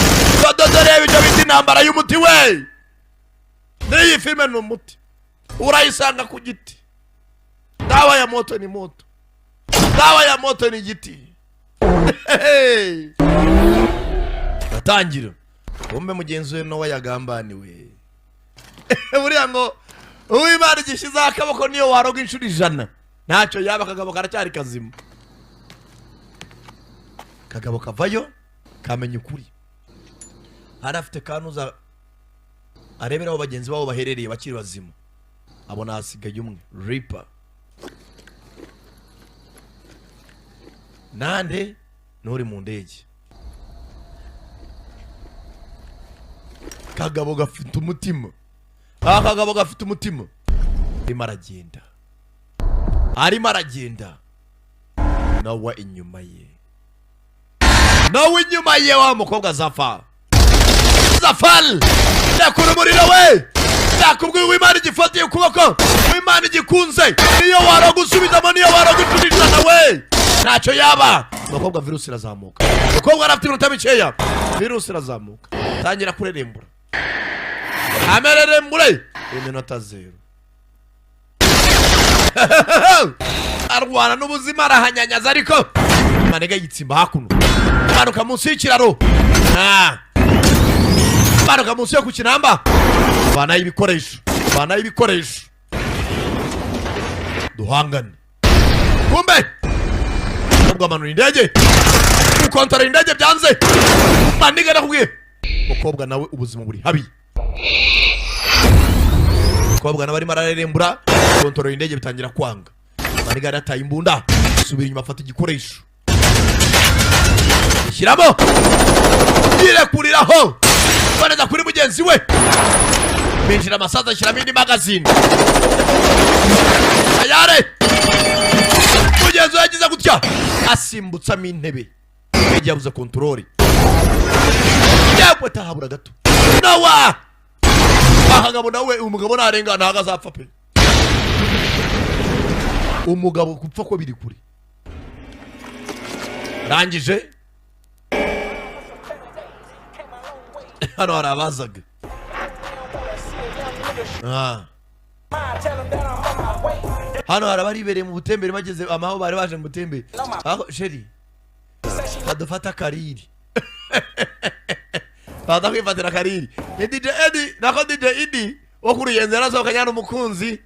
dore ibyo biti intambara y'umuti we n'iyi filime ni umuti urayisanga ku giti dawa ya moto ni igiti atangira kumbe mugenzi we Nowa yagambaniwe buriya ngo uw'Imana igishizeho akaboko niyo waroga inshuro 100 ntacyo yaba akagabo karacyari kazima kagabo kavayo kamenya ukuri arafite kanuza areberaho bagenzi babo baherereye bakiri bazima abona hasigaye umwe Reaper nande nuri mu ndege akagabo gafite umutima. Akagabo gafite umutima. Arimo aragenda. Nawe inyuma ye. Nawe inyuma ye wa mukobwa Zafar. Ndakura umuriro we. Ndakubwiye w'Imana igifatiye ukuboko. W'Imana igikunze. Niyo waragusubizamo niyo waraguturisha nawe. Ntacyo yaba. Mukobwa virusi irazamuka. Mukobwa arafite iminota mikeya. Virusi irazamuka. Tangira kurerembura. Amererembure. Iminota 0. Arwana n'ubuzima arahanyanyaza ariko manega yitsimba hakuno. Manuka munsi y'ikiraro. Manuka munsi yo ku kinamba. Bana y'ibikoresho. Duhangane. Kumbe. Ubwo manura indege. Ukontora indege byanze. Maniga nakubwiye. Mukobwa nawe ubuzima buri habi. Mukobwa nawe ari mararerembura. Kontora indege bitangira kwanga. Maniga yarataye imbunda. Subira inyuma afata igikoresho. Shyiramo. Yirekuriraho. Baneza kuri mugenzi we. Binjira amasaza ashyiramo indi magazine. Ayare. Mugenzi we yagize gutya. Asimbutsamo intebe. Yagiye yabuze kontroli. Yabwe tahabura gato. Nawa. Ahagabo nawe umugabo narenga ntaga azapfa pe. Umugabo gupfa ko biri kuri. Rangije. Hano harabazaga. Hano harabaribereye mu butembere bageze amaho bari baje mu butembere. Aho sheri. Adufata kariri. Bada kwifatira kariri. DJ Eddie, nako DJ Eddie okuruyenze nasohokanya n'umukunzi.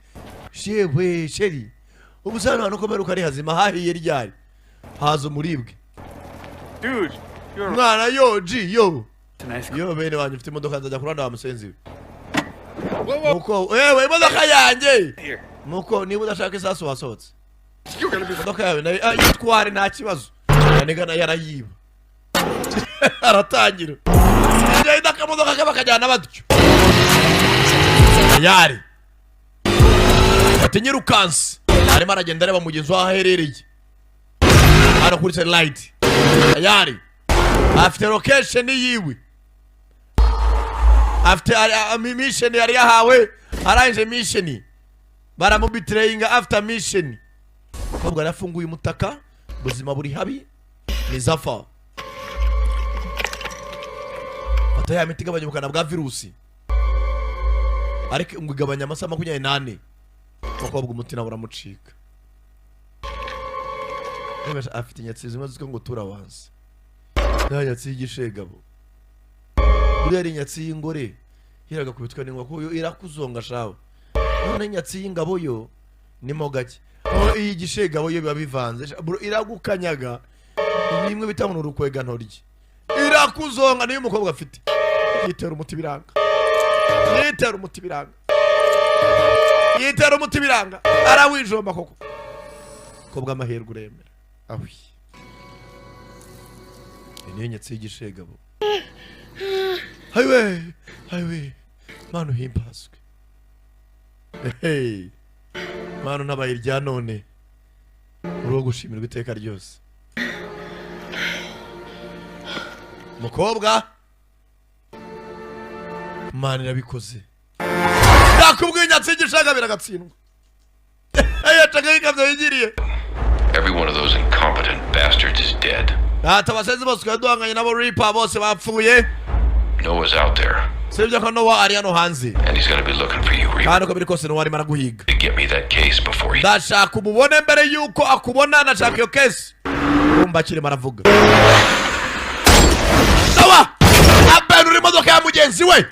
Shewe sheri. Ubusana hano komera ukari hazima hahiye ryari. Hazo muribwe. Dude, mwana yo G yo. Yo bene wanyu mfite imodoka nzajya kuranda wa musenzi. Muko wewe imodoka yanjye. Muko niba udashaka isasu wasohotse. Imodoka yawe nayo yitware nta kibazo. Yanigana yarayiba. Aratangira. Njye ndakamodoka kabakajyana batyo. Yari. Atinyirukansi. Arimo aragenda areba mugenzi wa aherereye. Hano kuri satellite. Yari. After location yiwe. After mission yari yahawe. Aranje mission. Baramubitrayinga after mission. Kobwa arafunguye umutaka. Buzima buri habi. Ni Zafar. Ataya miti gabanya ubukana bwa virusi. Ariko ngigabanya amasaha 28. Mukobwa umutima buramucika. Niba afite inyatsi zimwe ziko ngo turawanze. Nyatsi y'igishegabo. Buri ari inyatsi y'ingore. Hiraga kubitwa n'ingwa ko yo irakuzonga shawe. None inyatsi y'ingabo yo nimo gake. Aho y'igishegabo yo biba bivanze. Bro iragukanyaga. Nimwe bitamuntu urukwega ntoryi. Irakuzonga niyo mukobwa afite. Yitera umuti biranga. Yitera umuti biranga. Arawijomba koko. Kobwa amaherwe uremera. Awi. Niyo nyatsi y'igishegabo. Highway. Manu himpaswe. Hey. Manu nabayirya none. Uro gushimirwa iteka ryose. Mukobwa. Manu irabikoze. Nakubwiye nyatsi y'igishega biragatsindwa. Every one of those incompetent bastards is dead. Atabasenzi bose kaduhanganye nabo Reaper bose bapfuye. Noah's out there. Sibyo ko Noah ari hano hanze. And he's going to be looking for you, Reaper. Kandi ko biri kose Noah ari maraguhiga. To get me that case before he... Ndashaka umubone mbere yuko akubona nashaka iyo case. Umba kiri maravuga. Noah! Abenu uri modoka ya mugenzi we.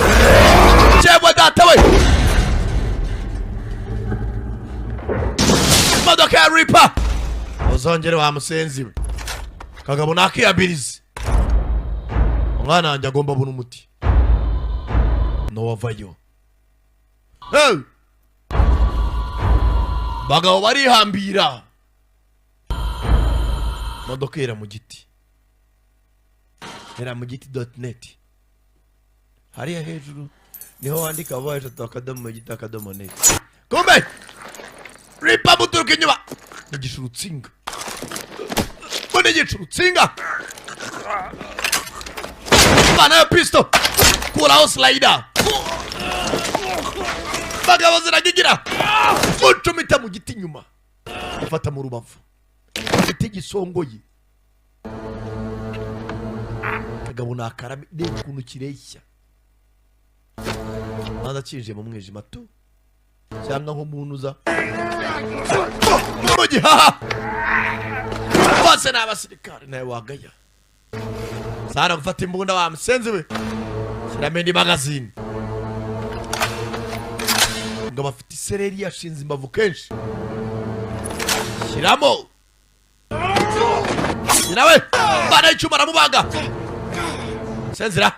Chebwa data we. Modoka ya Reaper. Uzongere wa musenzi we. Kagabo nakiyabirize. Umwana wanjye agomba buna umuti. Noah vayo. Hey! Bagabo barihambira. Modoka era mu giti. Era mu giti.net. hariya hejuru niho wandika vuba eshatu akadomo gita akadomo net. Kumbe ripa muturuka inyuma igishurutsinga mbona igishurutsinga bana ya pisto kuraho slider bagabo ziragigira mucumita mu giti inyuma ifata mu rubavu igiti gisongoye kagabo nakarame de kuntu kireshya maze akinjiye mu mwijima tu cyangwa nk'umuntu uza mu gihaha bose ni abasirikare nawe wagaya sana gufata imbunda wa musenzi we shyiramo indi magazine ngo bafite isereri yashinze imbavu kenshi shyiramo nawe bana icyuma aramubaga senzira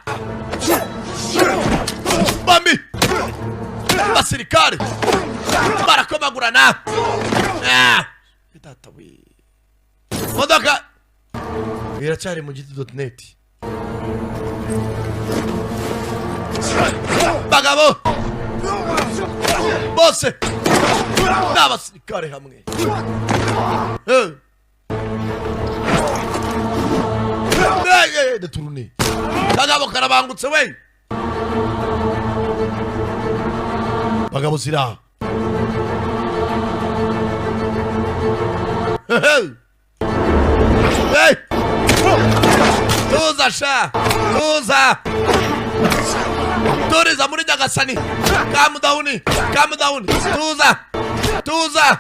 bambi basirikare barakomagurana data we modoka biracyari mu giti.net bagabo bose n'abasirikare hamwe deturune bagabo karabangutse we bagabo sira hey tuza sha tuza turiza muri Nyagasani calm down tuza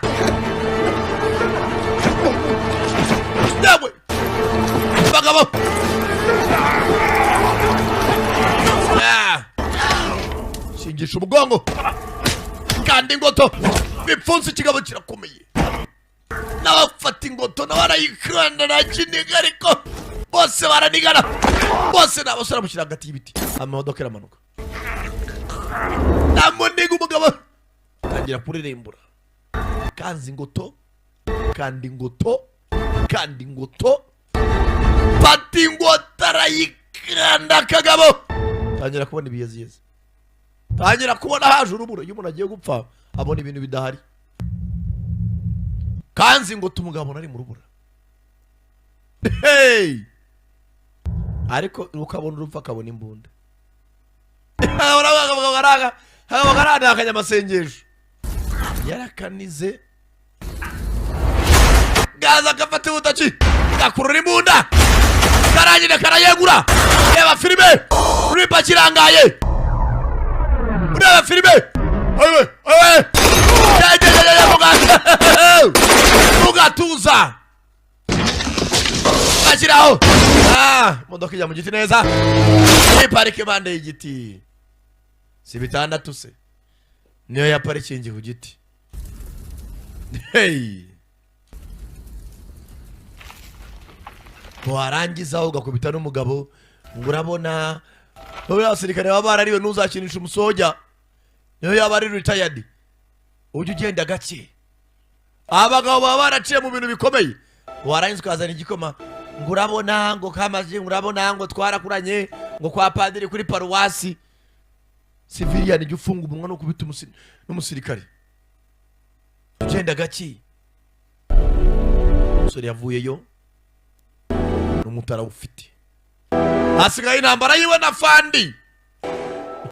yawe bagabo shingisha umugongo kandi ingoto bipfunse ikigabo kirakomeye n'abafata ingoto n'abarayikanda nakiniga ariko bose baranigana bose n'abasore mushyira hagati y'ibiti amamodoka iramanuka namuniga umugabo tangira kuririmbura kanzi ingoto kandi ingoto fata ingoto arayikanda kagabo tangira kubona ibiyeziyezi tangira kubona haje uruburo iyo umuntu agiye gupfa abona ibintu bidahari kanzi ngo umugabo nari mu rubura hey ariko ukabona urupfa akabona imbunda abagaraga akanyamasengesho yarakanize gaza gafata ubutaki gakurura imbunda karangire karayegura reba filime ripa kirangaye reba filime awe mugatuza bashyiraho modoka ijya mu giti neza iparike impande y'igiti si bitandatu se niyo yaparikingi ku giti hey warangiza ugakubita n'umugabo ngo urabona wowe abasirikare baba barariwe ntuzakinisha umusoja niyo yaba ari retired ujye ugenda gake abagabo baba baraciye mu bintu bikomeye warangiza ukazana igikoma ngo urabona ngo kamaze urabona ngo twarakuranye ngo kwa padiri kuri paruwasi civilian ijya ufunga umunwa no kubita n'umusirikare ugenda gake umusore yavuyeyo n'umutara ufite hasigaye intambara yiwe na fandi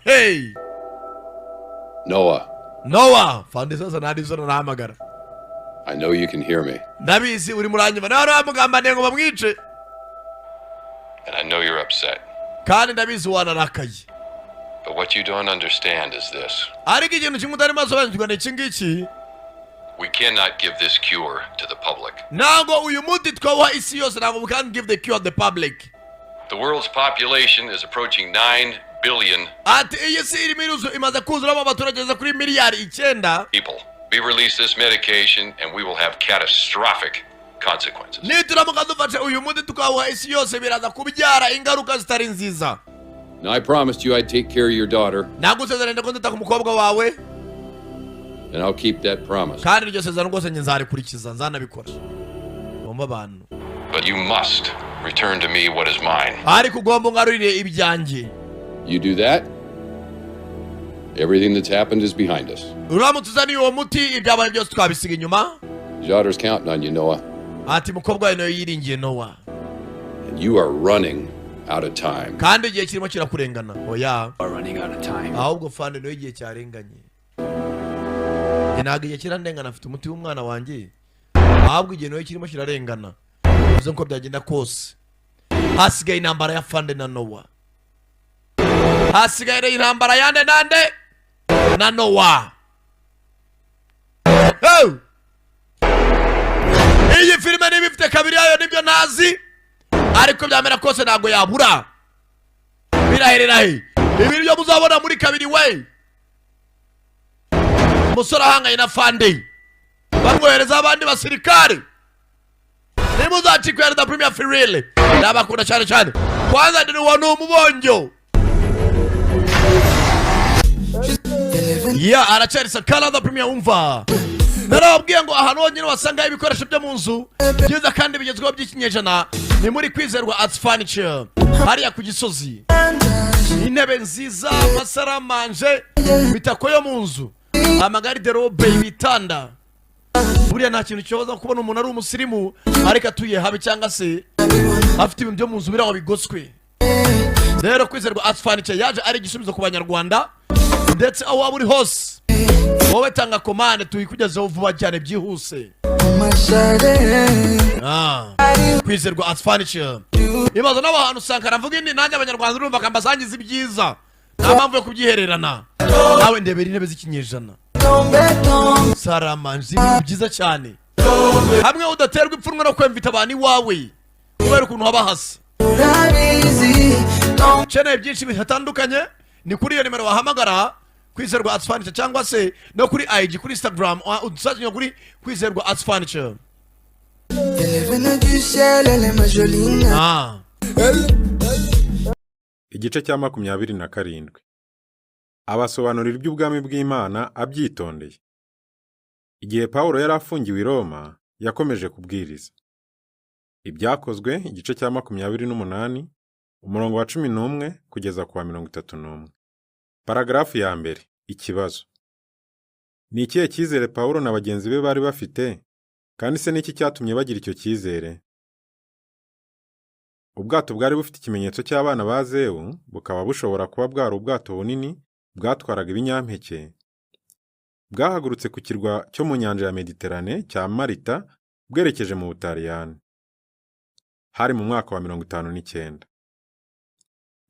hey Noah, fandi sasa nadizo nahamagara I know you can hear me. Ndabizi uri muranyuma nawe ramugambane ngo bamwice And I know you're upset. kandi ndabizi wanarakaye But what you don't understand is this. ariko ikintu kimwe utari masobanukirwa ni iki ngiki We cannot give this cure to the public. ntabwo uyu muti twawuha isi yose ntabwo we can't give the cure to the public The world's population is approaching 9 billion ati iyi si irimo iruzu imaze kuzuramo abaturage bageze kuri miliyari 9 people. We release this medication and we will have catastrophic consequences. nituramuka dufashe uyu muti tukawuha isi yose biraza kubyara ingaruka zitari nziza. Now I promised you I'd take care of your daughter, nagusezeranye ko ndita ku mukobwa wawe and I'll keep that promise. kandi iryo sezerano rwose nzarikurikiza nzanabikora bomba abantu. But you must return to me what is mine. ariko ugomba ungarurire ibyanjye. You do that, Everything that's happened is behind us. uramutse uzaniye uwo muti ibyabaye byose twabisiga inyuma. His daughter's counting on you, Noah. Ati mukobwa we nawe yiringiye Noah. And you are running out of time. Kandi igihe kirimo kirakurengana. Oya. Are running out of time. Ahubwo fande no igihe cyarenganye. Ntabwo igihe kirandengana afite umuti w'umwana wanjye. Ahubwo igihe nawe kirimo kirarengana. Uzo ko byagenda kose. Hasigaye intambara ya fande na Noah. Hasigaye intambara yande nande na Noah. Oh! Iyi filime niba ifite kabiri yayo nibyo nazi, ariko byamera kose ntabwo yabura. Biraherera he ibi byo muzabona muri kabiri we. Musora hanganye na fande bamwohereza abandi basirikare. Nimuzacikwe na Premier Firile ndabakunda cyane cyane. Kwanza ndi wano umubonjo. Ya aracari sakala da Premier umva. Narabwiye ngo ahantu honyine wasanga ibikoresho byo mu nzu byiza kandi bigezweho by'ikinyejana ni muri Kwizerwa Arts Furniture hariya ku Gisozi. Intebe nziza, masaramanje, mitako yo mu nzu, amagariderobe, ibitanda. Buriya nta kintu cyoza kubona umuntu ari umusirimu ariko atuye habi cyangwa se afite ibintu byo mu nzu biraho bigoswe. Rero Kwizerwa Arts Furniture yaje ari igisubizo ku banyarwanda ndetse aho waba uri hose. Wowe tanga komande tuyikugezeho vuba cyane byihuse. Kwizerwa Arts Furniture imaze n'abantu usanga aravuga indi nanjye abanyarwanda urumva kambasangiza ibyiza nta mpamvu yo kubyihererana. Nawe ndebera intebe z'ikinyejana, saramanzi byiza cyane, hamwe udaterwa ipfunwe no kwemvita abantu iwawe kubera ukuntu haba hasa. Ukeneye byinshi bitandukanye ni kuri iyo nimero wahamagara Kwizerwa Arts Furniture cyangwa se no kuri IG kuri Instagram udusajya kuri Kwizerwa Arts Furniture. Igice cya 27 abasobanurira iby'ubwami bw'Imana abyitondeye. Igihe Pawulo yari afungiwe i Roma yakomeje kubwiriza. Ibyakozwe igice cya 28 umurongo wa 11 kugeza ku wa 31. Paragrafu ya mbere. Ikibazo: ni ikihe cyizere Pawulo na bagenzi be bari bafite, kandi se niki cyatumye bagira icyo cyizere? Ubwato bwari bufite ikimenyetso cy'abana ba Zewu, bukaba bushobora kuba bwari ubwato bunini bwatwaraga ibinyampeke. Bwahagurutse ku kirwa cyo mu nyanja ya Mediterane cya Malta bwerekeje mu Butaliyani. Hari mu mwaka wa 59.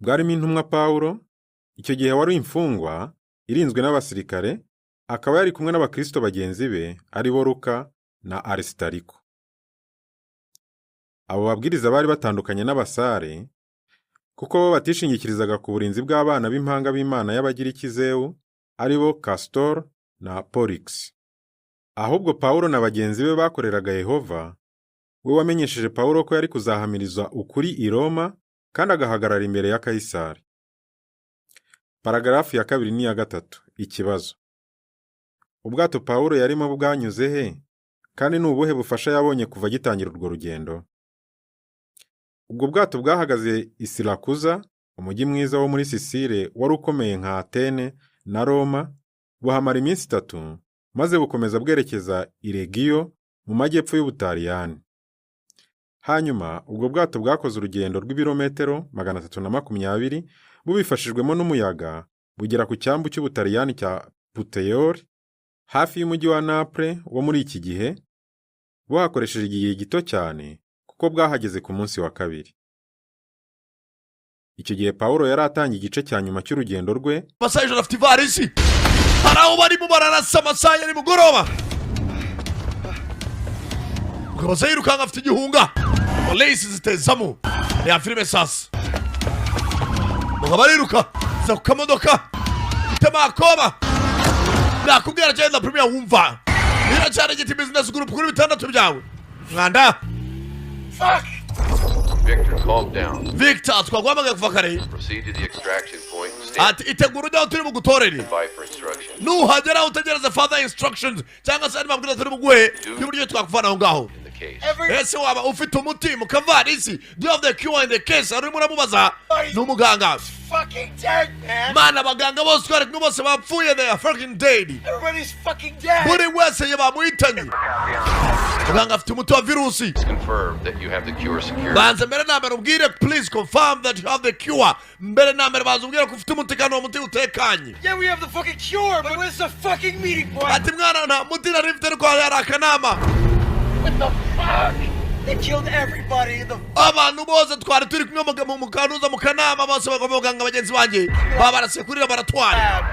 Bwarimo intumwa Pawulo, icyo gihe wari imfungwa irinzwe n'abasirikare, akaba yari kumwe n'abakristo bagenzi be ari bo Luka na Aristariko. Abo babwiriza bari batandukanye n'abasare kuko bo batishingikirizaga ku burinzi bw'abana b'impanga b'Imana y'Abagiriki Zewu ari bo Castor na Pollux. Ahubwo Pawulo na bagenzi be bakoreraga Yehova, we wamenyesheje Pawulo ko yari kuzahamiriza ukuri i Roma kandi agahagarara imbere ya Kaisari. Paragrafu ya kabiri n'iya gatatu. Ikibazo: ubwato Pawulo yarimo bwanyuze he, kandi ni ubuhe bufasha yabonye kuva gitangira urwo rugendo? Ubwo bwato bwahagaze i Sirakuza, umujyi mwiza wo muri Sisile wari ukomeye nka Atene na Roma, buhamara iminsi 3 maze bukomeza bwerekeza i Regio mu majyepfo y'Ubutaliyani. Hanyuma ubwo bwato bwakoze urugendo rw'ibirometero 320 bubifashijwemo n'umuyaga bugera ku cyambu cy'Ubutaliyani cya Puteoli hafi y'umujyi wa Naples wo muri iki gihe, buhakoresheje igihe gito cyane kuko bwahageze ku munsi wa kabiri. Icyo gihe Pawulo yari atangiye igice cya nyuma cy'urugendo rwe. Masaje afite ivarisi haraho bari mu bararasa amasaha ya nimugoroba. Ukabaza yirukanga afite igihunga, polisi zitezamo ya filime sasa. Bariruka za kukamodoka itamakoba nakubwira cyane Premier wumva ira cyane giti business group kuri 6 byawe mwanda. Fuck Victor, calm down. Victor, twagwamaga kuva kare. Proceed to the extraction point. Ati itegura ujya turi mu gutorere. Nuhagera utegereza further instructions cyangwa se mabwiriza turi muguhe y'uburyo twakuvana aho ngaho. case. Ese waba ufite umuti mu kavarisi? Do you have the cure in the case? Arimo ramubaza n'umuganga. Fucking dead, man. Mana abaganga bose twari kumwe bose bapfuye, they are fucking dead. Everybody's fucking dead. Buri wese yabamuhitanye. Muganga afite umuti wa virusi. Confirm that you have the cure secured. Banza mbere na mbere ubwire, please confirm that you have the cure. Mbere na mbere banza ubwire ko ufite umuti kandi uwo muti utekanye. Yeah, we have the fucking cure, but where's the fucking meeting point? Ati mwana nta muti nari mfite ariko hari akanama. What the fuck? They killed everybody in the... Abantu bose twari turi kumwe mu kanuza mu kanama bose bagomba bagenzi banjye babarase kurira baratwara.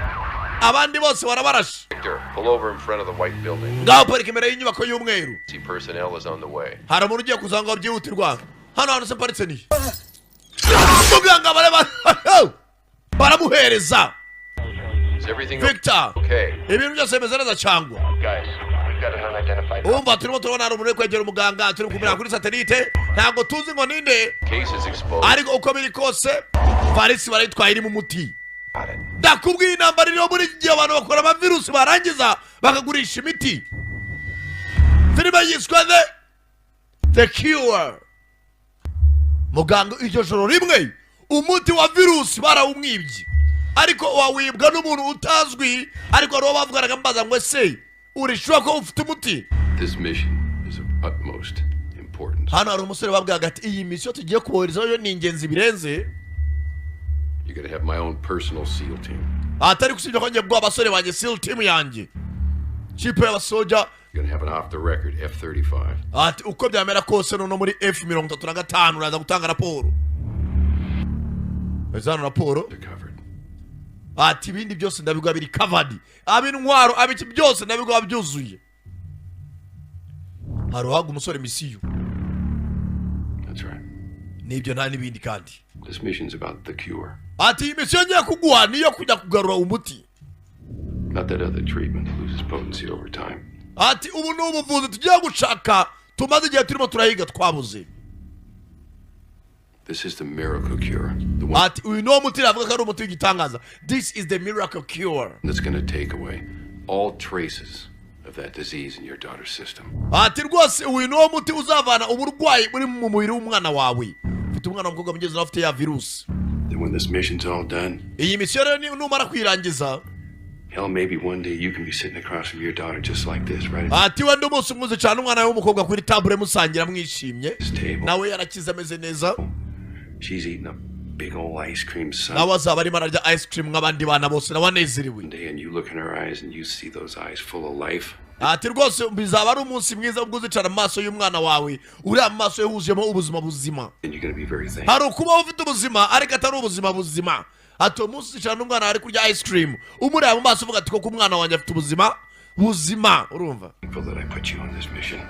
Abandi bose barabarashe. Victor, pull over in front of the white building. Ngaho parika imbere y'inyubako y'umweru. See, personnel is on the way. Hari umuntu ugiye kuza ngo byihutirwa. Hano hantu se paritse ni. Muganga baramuhereza. Is everything Victor, okay? Ibintu byose bimeze neza cyangwa? Guys, we've got an unidentified. Umva turimo turabona hari umuntu uri kwegera umuganga, turi kumenya kuri satellite, ntabwo tuzi ngo ninde. Case is exposed. Ariko uko biri kose, varisi barayitwaye iri mu muti. Ndakubwiye intambara iriho muri iki gihe abantu bakora amavirusi barangiza bakagurisha imiti. Filime yiswe The Cure. Muganga iryo joro rimwe umuti wa virusi barawumwibye. Ariko wawibwa n'umuntu utazwi, ariko ro bavuganaga mbaza ngo ese urishura ko ufite umuti. This mission is of utmost importance. Hano hari umusore babwaga ati iyi mission tugiye kuboherezaho yo ni ingenzi birenze. You're gonna have my own personal SEAL team. Atari kusibye ko ngiye bwa abasore banjye SEAL team yanjye. Chipe y'abasoja. You're gonna have an off-the-record F-35. Ati uko byamera kose no muri F-35 uraza gutanga raporo. Ezana raporo. Ati ibindi byose ndabigwa biri covered. Abintwaro abiki byose ndabigwa byuzuye. Haruhaga umusore misiyo. That's right. Nibyo nta nibindi kandi. This mission's about the cure. Ati misiyo ngiye kugwa niyo kujya kugarura umuti. Not that other treatment loses potency over time. Ati ubu n'ubuvuzi tugiye gushaka tumaze igihe turimo turahiga twabuze. This is the miracle cure. The one Ati uyu no muti avuga ko ari umuti w'igitangaza. This is the miracle cure. that's gonna take away all traces of that disease in your daughter's system. Ati rwose uyu no muti uzavana uburwayi buri mu mubiri w'umwana wawe. Ufite umwana w'umukobwa mugeze afite ya virus. Then when this mission's all done, iyi misiyo rero numara kwirangiza, hell, maybe one day you can be sitting across from your daughter just like this, right? Ati wenda umunsi umuze cyane umwana w'umukobwa kuri table musangira mwishimye. Nawe yarakize ameze neza. She's eating a big old ice cream sundae. Nawe azaba arimo ararya ice cream nk'abandi bana bose nabanezerewe. And you look in her eyes and you see those eyes full of life. Ati rwose bizaba ari umunsi mwiza ubwo uzicara mu maso y'umwana wawe uri amaso yahuzuyemo ubuzima buzima. And you're gonna be very thankful. Hari ukuba ufite ubuzima ariko atari ubuzima buzima. Ati umunsi uzicara n'umwana ari kurya ice cream umureba mu maso uvuga ati koko umwana wanjye afite ubuzima buzima. Urumva? That I put you on this mission.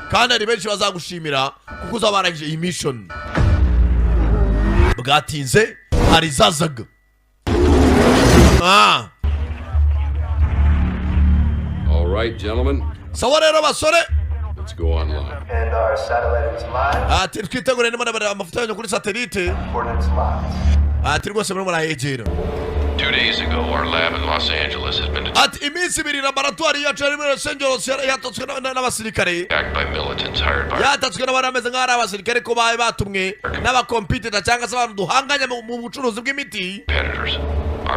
Kandi ari benshi bazagushimira kuko uzabarangije iyi mission. Bwatinze hari zazaga. All right, gentlemen. Sawa rero basore. Let's go online. And our satellite is live. Ati twitegure nimo n'abari amafoto yanyu kuri satellite. Coordinates locked. Ati rwose muri murayegera. 2 days ago, our lab in Los Angeles has been Ati iminsi ibiri laboratoire yacu ari muri Los Angeles yatatswe n'abasirikare. attacked by militants hired by Yatatswe n'abarameze nk'ari abasirikare ko baye batumwe n'abakompiyuta cyangwa se abantu duhanganya mu bucuruzi bw'imiti. competitors.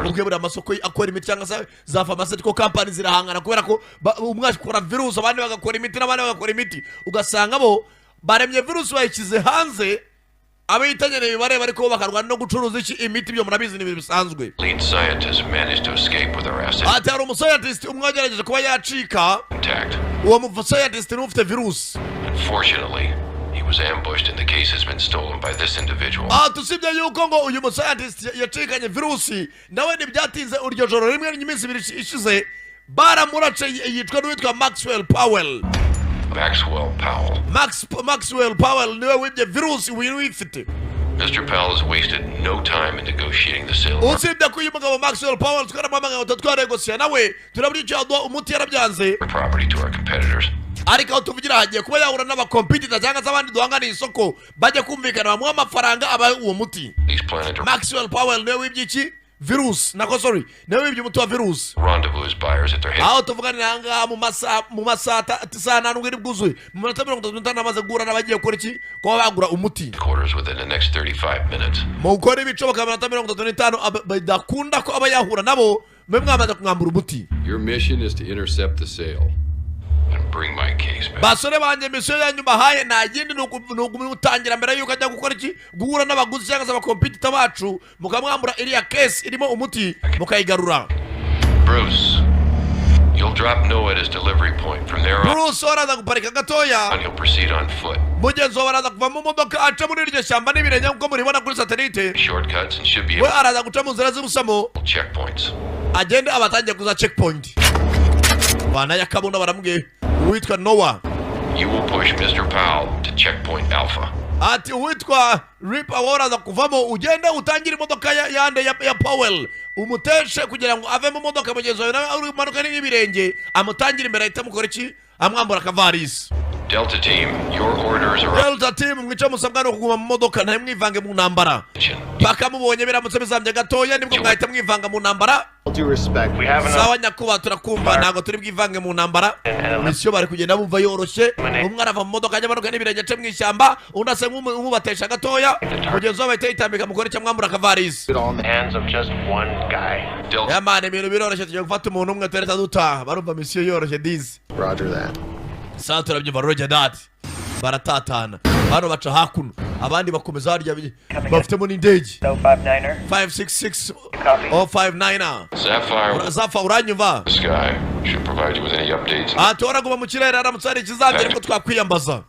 Ubwe buri amasoko akora imiti cyangwa se za pharmaceutical company zirahangana kubera ko umwe akora virus abandi bagakora imiti n'abandi bagakora imiti. Ugasanga bo baremye virus bayikize hanze. Abitanyene bareba ariko bakarwana no gucuruza iki imiti byo murabizi ni bisanzwe. Lead scientists managed to escape with their assets Ati hari umuscientist umwagerageje kuba yacika. intact. Uwo muscientist ni ufite virus. Unfortunately, he was ambushed and the case has been stolen by this individual. Tusibye yuko ngo uyu muscientist yacikanye virusi nawe ntibyatinze uryo joro rimwe n'iminsi ibiri ishize baramurace yitwa n'uwitwa Maxwell Powell. Maxwell Powell niwe wibye virusi wifite. Mr. Powell has wasted no time in negotiating the sale. Usibye ko uyu mugabo Maxwell Powell twaramamaga ngo twaregosiye nawe turabura icyo yaduha umuti yarabyanze. Property to our competitors. Ariko tuvugira hagiye kuba yahura n'abakompiyuta cyangwa se abandi duhangana isoko bajye kumvikana bamuha amafaranga aba uwo muti. Maxwell Powell niwe wibye iki virus nako sorry nawe wibye umuti wa virus. Rendezvous buyers at their head. Aho tuvugana hanga mu masaha 9 bwuzuye mu minota 35 amaze guhura n'abagiye gukora iki ko bagura umuti. Quarters within the next 35 minutes. Mu gukora ibicoboka mu minota 35 badakunda ko abayahura nabo mwe mwamaze kumwambura umuti. Your mission is to intercept the sale and bring my case back. Basore banje mission yanyu bahaye nta yindi nugutangira mbere yuko ajya gukora iki guhura n'abaguzi cyangwa se abakompetitor bacu mukamwambura iriya case irimo umuti mukayigarura. Bruce, you'll drop Noah at his delivery point. From there on, Bruce araza guparika gatoya and he'll proceed on foot. Mugenzi wawe araza kuva mu modoka aca muri iryo shyamba n'ibirenge nk'uko muribona kuri satellite. Shortcuts and should be we araza guca mu nzira z'ubusamo checkpoints. Agende abatangiye kuza checkpoint. Bana yakabunda baramubwiye uwitwa Noah. You will push Mr. Powell to checkpoint Alpha. Ati uwitwa Rip araza kuvamo ugende utangira imodoka yande ya Powell. Umuteshe kugira ngo ave mu modoka mugenzi wawe nawe uri manuka n'ibirenge amutangire imbere ahita mukora iki amwambura kavarisi. Delta team, your orders are Delta team mwica musabwa no kuguma mu modoka nta mwivange mu ntambara. Paka mubonye biramutse bizambye gatoya nibwo mwahita mwivanga mu ntambara. Sawa nyakuba turakumva ntago turi bwivange mu ntambara. Misyo bari kugenda bumva yoroshye umwe arava mu modoka ajya manuka n'ibirenge ace mu ishyamba undi ase nk'ubatesha gatoya mugenzi wawe ahita yitambika mukora icyo mwambura kavarisi. Yamane ibintu biroroshye tugiye gufata umuntu umwe tureta dutaha barumva misyo yoroshye dizi. Roger that. Saa turabyumva Roger that baratatana bano baca hakuno abandi bakomeza harya bafitemo n'indege 566 or 59 Sapphire uranyumva. This guy should provide you with any updates. Atoraguma mu kirere aramutse hari ikizabye niko twakwiyambaza.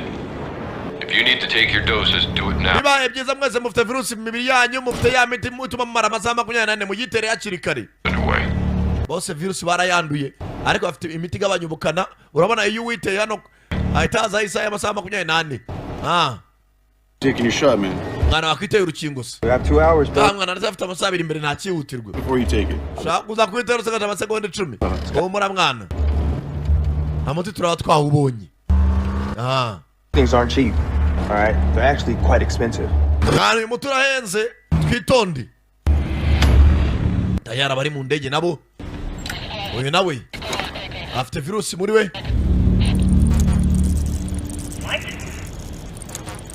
If you need to take your doses, do it now. Bibaye byiza mwese mufite virusi mu mibiri yanyu mufite ya miti mutuma mumara amasaha 24 muyitere hakiri kare. Bose virusi barayanduye ariko bafite imiti igabanya ubukana urabona iyo witeye hano ahita aza isaha y'amasaha 24. Taking your shot, man. Mwana wakwiteye urukingo se. We have 2 hours, bro. Mwana ndafite amasaha 2 imbere nta cyihutirwa. Before you take it. Shakuza kwitera usagata amasegonda 10. Uwo muri mwana. Amuti turaba twahubonye. Things aren't cheap. All right? They're actually quite expensive. Kandi mutura henze twitonde. Tayara bari mu ndege nabo. Uyu nawe afite virusi muri we.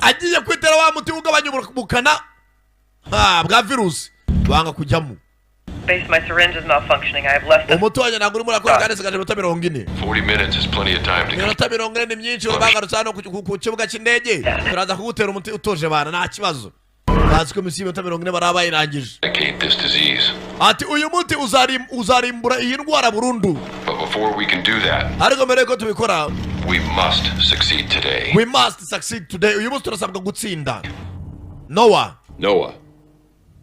Agiye kwitera wa muti ugabanya ubukana bwa virusi banga kujyamo. Base, my syringe is malfunctioning. I have less than... Umuti wanjye ntabwo urimo urakora kandi sigaje minota 40. 40 minutes is plenty of time to... Minota 40 ni myinshi bagarutse hano ku kibuga cy'indege. Turaza kugutera umuti utoje bana nta kibazo. Bazi ko misi minota 40 baraba irangije. Ati uyu muti uzarimbura iyi ndwara burundu. But before we can do that, ariko mbere ko tubikora, we must succeed today. We must succeed today. Uyu muti turasabwa gutsinda. Noah,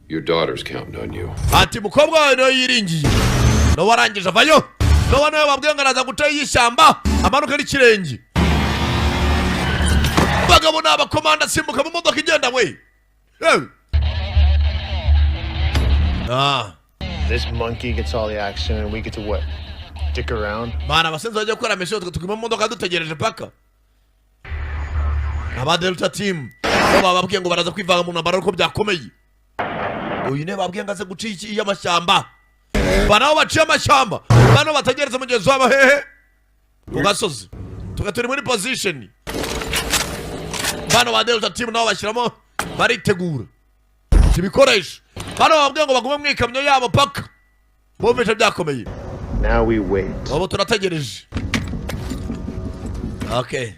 your daughter's counting on you. Ati mukobwa wawe no yiringiye. Noah arangije avayo. Noah nawe babwiye ngo araza guca y'ishyamba amanuka n'ikirenge. Bagabo n'abakomanda simbuka mu modoka igenda we. This monkey gets all the action and we get to what? Dick around? Mana basenze bajya gukora mission tukuma mu modoka dutegereje paka. Aba Delta team baba babwiye ngo baraza kwivanga mu ntambara uko byakomeye. Uyu ne babwiye ngo aze guca iki y'amashyamba. Bana baciye amashyamba. Bana bategereza mugenzi wabo hehe. Ugasoze. Tugaturi muri position. Bana ba Delta team nabo bashyiramo baritegura ibikoresho. Bana babwiye ngo bagume mu ikamyo yabo paka. Bumvise byakomeye. Now we wait. Abo turategereje. Okay.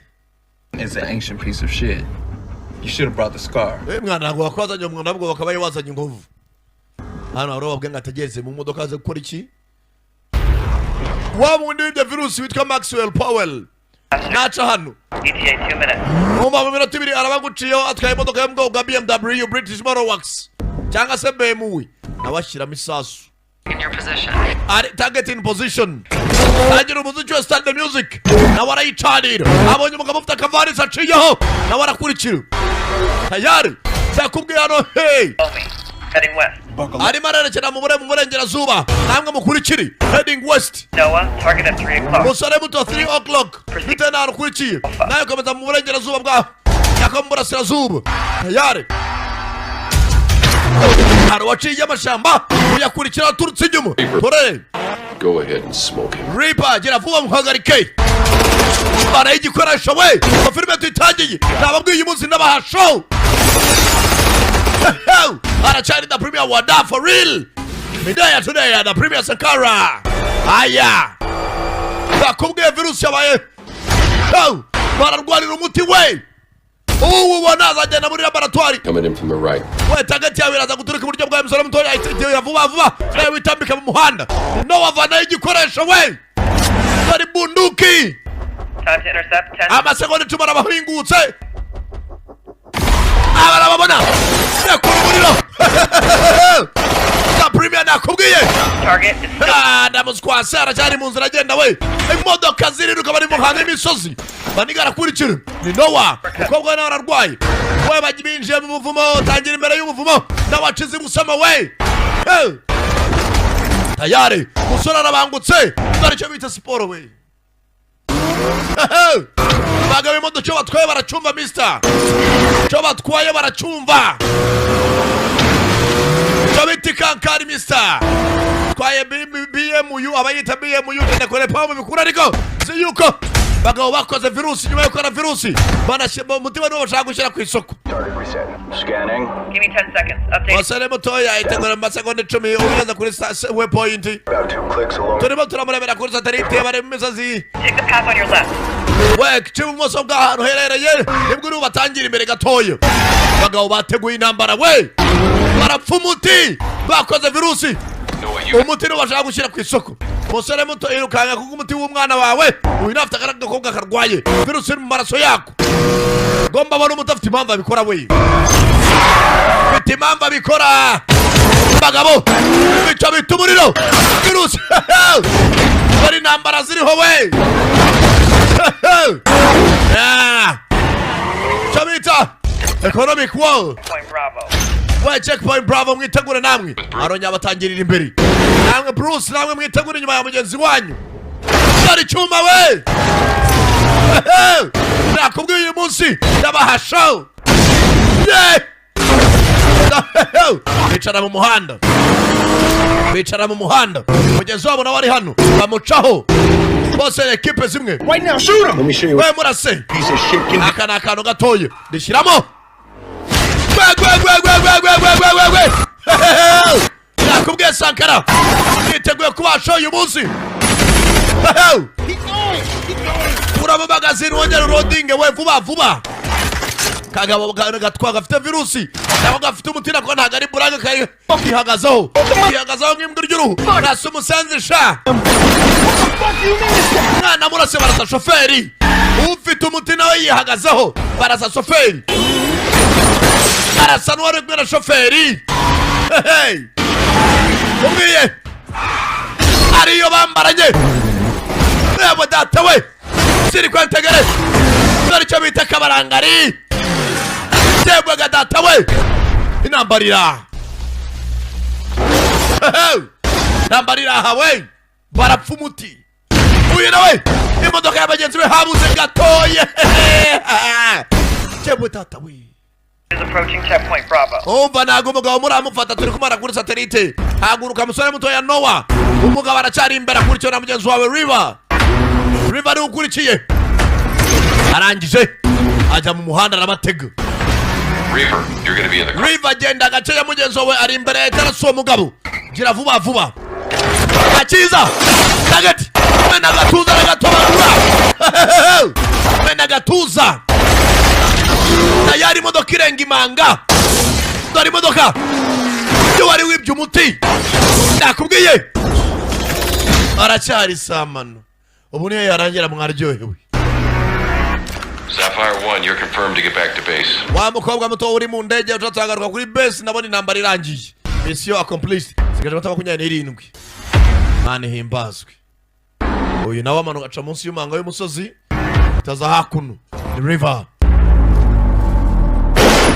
It's an ancient piece of shit. You should have brought the scar. Mwana ntabwo wakwazanye umwana nabwo bakabaye wazanye inkovu. Hano aro babwiye ngo ategereze mu modoka ze gukora iki? Wa mundi w'ibyo virusi witwa Maxwell Powell. Naca hano. ETA 2 minutes. Mu minota 2 arabaguciyeho atwaye imodoka yo mu bwoko bwa BMW British Motor Works. Cyangwa se BMW. Nabashyiramo isasu. In your position. Target in position. Tagira umuziki wa stand the music. Nawe arayicanira. Abonye umugabo ufite akavarisi aciyeho. Nawe arakurikira. Tayari. Zakubwiye hano hey. Heading west. Arimo arerekera mu burengerazuba. Namwe mukurikiri. Heading west. Noah, target at 3 o'clock. Musore muto 3 o'clock. Bite na arukurikiye. Nawe komeza mu burengerazuba bwa. Yako mu burasirazuba. Tayari. hari uwaciye amashyamba uyakurikira aturutse inyuma dore Go ahead and smoke him. Reaper gira vuba muhagarike bana y'igikoresho we filime tuyitangiye nababwiye uyu munsi ndabaha show aracyari the premier wada for real midaya today the premier Sankara aya bakubwiye virusi yabaye bararwanira umuti we ubu wanazagenda muri laboratoire Coming in from the right. we tagati yawe iraza guturuka iburyo bwa musore mutoya ya vuba vuba nawe witambika mu muhanda no wavana y'igikoresho we bari bunduki Time to intercept 10. amasegonda 10 arabahingutse abarababona yakura umuriro the premier nakubwiye Target is still. ndamuskwase aracyari mu nzira agenda we imodoka ziriruka bari mu muhanda y'imisozi banigara kurikira ni Noah umukobwa nawe ararwaye we bajya binjiye mu buvumo tangira imbere y'ubuvumo n'abacizi gusama we tayari musore arabangutse dore icyo bita siporo we bagabo imodoka cyo batwaye baracumva mister cyo batwaye baracumva cyo biti kankari mister twaye BMU abayita BMU genda kore pamu bikura ariko si yuko bagabo bakoze virusi nyuma yo gukora virusi banashyira umutima niwo bashaka gushyira ku isoko. Scanning. Give me 10 seconds. Update. Wasare mutoya itegura amasegonda 10 ugeze kuri waypoint. About 2 clicks along. Turimo turamurebera kuri satellite bari mu misozi. Take the path on your left. We kibumoso bw'ahantu herereye nibwo uri batangira imbere gatoya. Bagabo bateguye intambara we barapfa umuti bakoze virusi umuti niwo bashaka gushyira ku isoko. Musore muto irukanga kuko umuti w'umwana wawe uyu nafite agakobwa karwaye virusi mu maraso yako gomba bano mutafite impamvu abikora we bita impamvu abikora bagabo bica bita umuriro virusi bari intambara ziriho we cyo bita economic war Point Bravo. we checkpoint Bravo mwitegure namwe aronya batangirira imbere namwe Bruce namwe mwitegure inyuma ya mugenzi wanyu ari cyuma we nakubwiye uyu munsi ndabaha show bicara mu muhanda bicara mu muhanda mugenzi wabo nawe ari hano bamucaho bose ekipe zimwe Right now, shoot him! Let me show you. we murase Piece of shit. Get aka ni akantu gatoya rishyiramo nakubwiye Sankara yiteguye kuba show uyu munsi uraba magazine wongera urodinge we vuba vuba kagabo gatwa gafite virusi nabo gafite umutina ko ntago ari buraga kihagazaho nk'imbwa ry'uruhu nasi umusenzi sha mwana murase barasa shoferi ufite umutina we yihagazaho barasa shoferi arasa n'uwari kumwe na shoferi umwiye ariyo bambaranye yabo data we siri kwantegere dore icyo bita kabarangari tebwaga data we inambarira nambarira hawe barapfa umuti uyu nawe imodoka y'abagenzi be habuze gatoye tebwe data we Is approaching checkpoint Bravo. umva ntago umugabo muramufata turi kumara kuri satellite haguruka musore mutoya Noah umugabo aracyari imbere akurikiwe na mugenzi wawe River ari ukurikiye arangije ajya mu muhanda arabatega Reaper, you're gonna be in the car. River agenda agace ya mugenzi wawe ari imbere y'iterasi uwo mugabo gira vuba vuba akiza nagati mena gatuza nagatobanura mena gatuza tayari imodoka irenga imanga dore imodoka iyo wari wibye umuti nakubwiye aracyari samano ubu niyo yarangira mwaryohewe Sapphire 1, you're confirmed to get back to base. wa mukobwa muto uri mu ndege utatagaruka kuri base nabona intambara irangiye mission accomplished sigaje amata 27 mane himbazwe uyu nawe amanuka aca munsi y'umanga y'umusozi taza hakuno ni River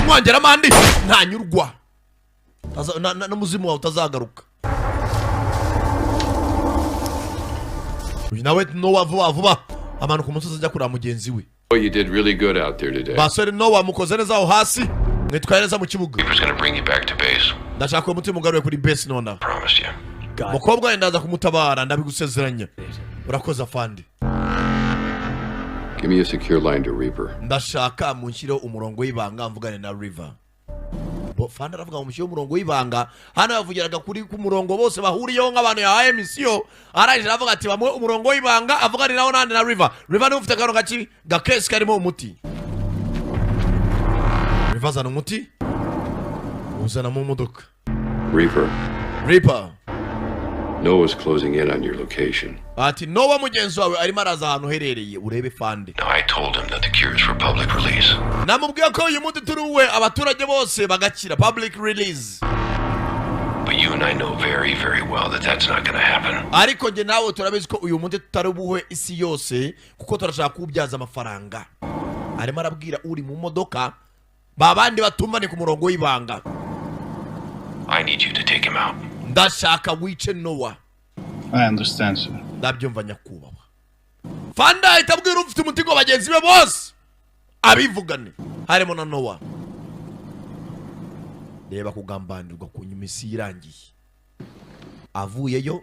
mwongera mandi ntanyurwa n'umuzimu wawe utazagaruka uyu nawe Noah vuba vuba amanuka umusozi ajya kureba mugenzi we. Oh, you did really good out there today. basore Noah mukoze neza aho hasi mwitwaye neza mu kibuga Reaper's gonna bring you back to base. ndashaka umutima ugaruye kuri base nona. Promised you. Mukobwa wenda ndaza kumutabara ndabigusezeranya. Urakoze afande. Give me a secure line to Reaper. Ndashaka munshiro umurongo w'ibanga mvugane na River. Fanda aravuga ngo mushiyo umurongo w'ibanga hano yavugiraga kuri ku murongo bose bahuriyeho nk'abantu ya emisiyo arangije aravuga ati bamwe umurongo w'ibanga avugane nawo nande na River ni ufite kano gaki gakesi karimo umuti. River zana umuti uzana mu modoka. Reaper. Noah's closing in on your location. Ati Noah mugenzi wawe arimo araza ahantu herereye urebe fande. No, I told him that the cure is for public release. Namubwiye ko uyu muti turuwe abaturage bose bagakira public release. But you and I know very, very well that that's not going to happen. Ariko nge nawe turabizi ko uyu muti tutarubuhe isi yose kuko turashaka kubyaza amafaranga. Arimo arabwira uri mu modoka babandi batumane ku murongo w'ibanga. I need you to take him out. Ndashaka wice Noah. I understand, sir. Ndabyumva nyakubahwa. Fanda itabwira ufite umutigo bagenzi be bose abivugane harimo na Noah. Reba kugambanirwa ku nyumisi irangiye. Avuyeyo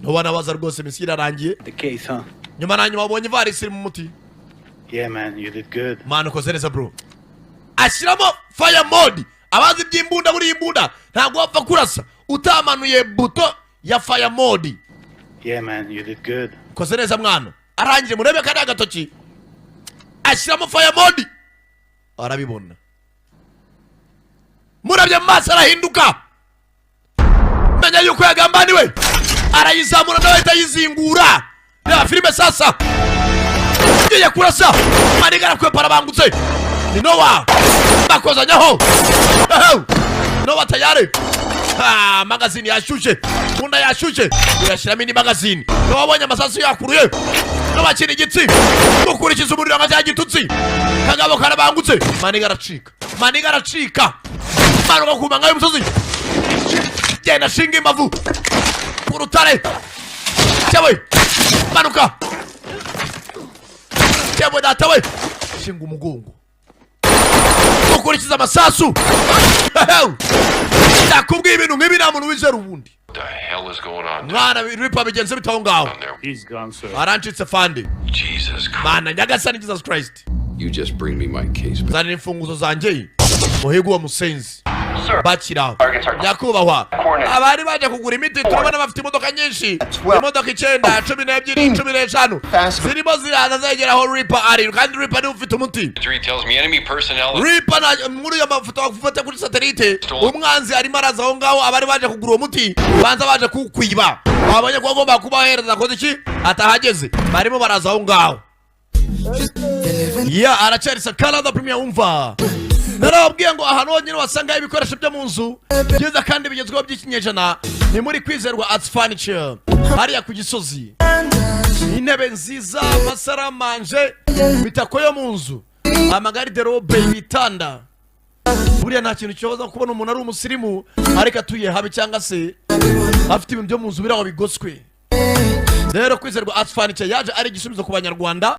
Noah nabaza rwose misi irangiye. The case, huh? Nyuma na nyuma wabonye varisi mu muti. Yeah, man, you did good. Man ukoze neza bro. Ashiramo fire mode. Abazi by'imbunda buri imbunda ntabwo wapfa kurasa utamanuye buto ya fire mode. Yeah, man, you did good. Koze neza mwana arangije murebe kandi agatoki ashiramo fire mode arabibona murabye maso arahinduka menya yuko yagambaniwe arayizamura nawe itayizingura ya filime sasa ngiye kurasa manigara kwepara bangutse ni Noah bakozanyaho Noah tayari magazine yashushe munda yashushe urashiramo indi magazine wabonye amasasu yakuruye n'abakina igitsi mukurikiza umuriro nka gitutsi kagabo karabangutse maniga aracika manuka kuma ngayo musozi genda shinga imavu urutare cyawe manuka cyawe datawe shinga umugongo mukurikiza amasasu ndakubwiye ibintu nk'ibi nta muntu wizera ubundi. What the hell is going on? Mwana Reaper bigenze bitaho ngaho. He's gone, sir. Arancitse fande. Jesus Christ. Mana nyagasani Jesus Christ. You just bring me my case. Zana imfunguzo zanjye. Muhigu wa musenzi. Bakira. Nyakubahwa. Abari baje kugura imiti turabona bafite imodoka nyinshi. Imodoka 9, 12, 15. Zirimo ziraza zegeraho Reaper ari kandi Reaper ni ufite umuti. Three tells me enemy personnel. Reaper na muri ya mafoto akufata kuri satellite. Umwanzi arimo araza aho ngaho abari baje kugura umuti banza baje kukwiba. Abanye ko agomba kubahereza koze iki atahageze. Barimo baraza aho ngaho. Ya aracari Canada Premier umva. Narababwiye ngo ahantu honyine wasanga ibikoresho byo mu nzu byiza kandi bigezweho by'ikinyejana ni muri Kwizerwa Arts Furniture hariya ku Gisozi. Intebe nziza, masaramanje, imitako yo mu nzu, amagariderobe, ibitanda. Buriya nta kintu cyoza kubona umuntu ari umusirimu ariko atuye habi cyangwa se afite ibintu byo mu nzu biraho bigoswe. Rero Kwizerwa Arts Furniture yaje ari igisubizo ku banyarwanda.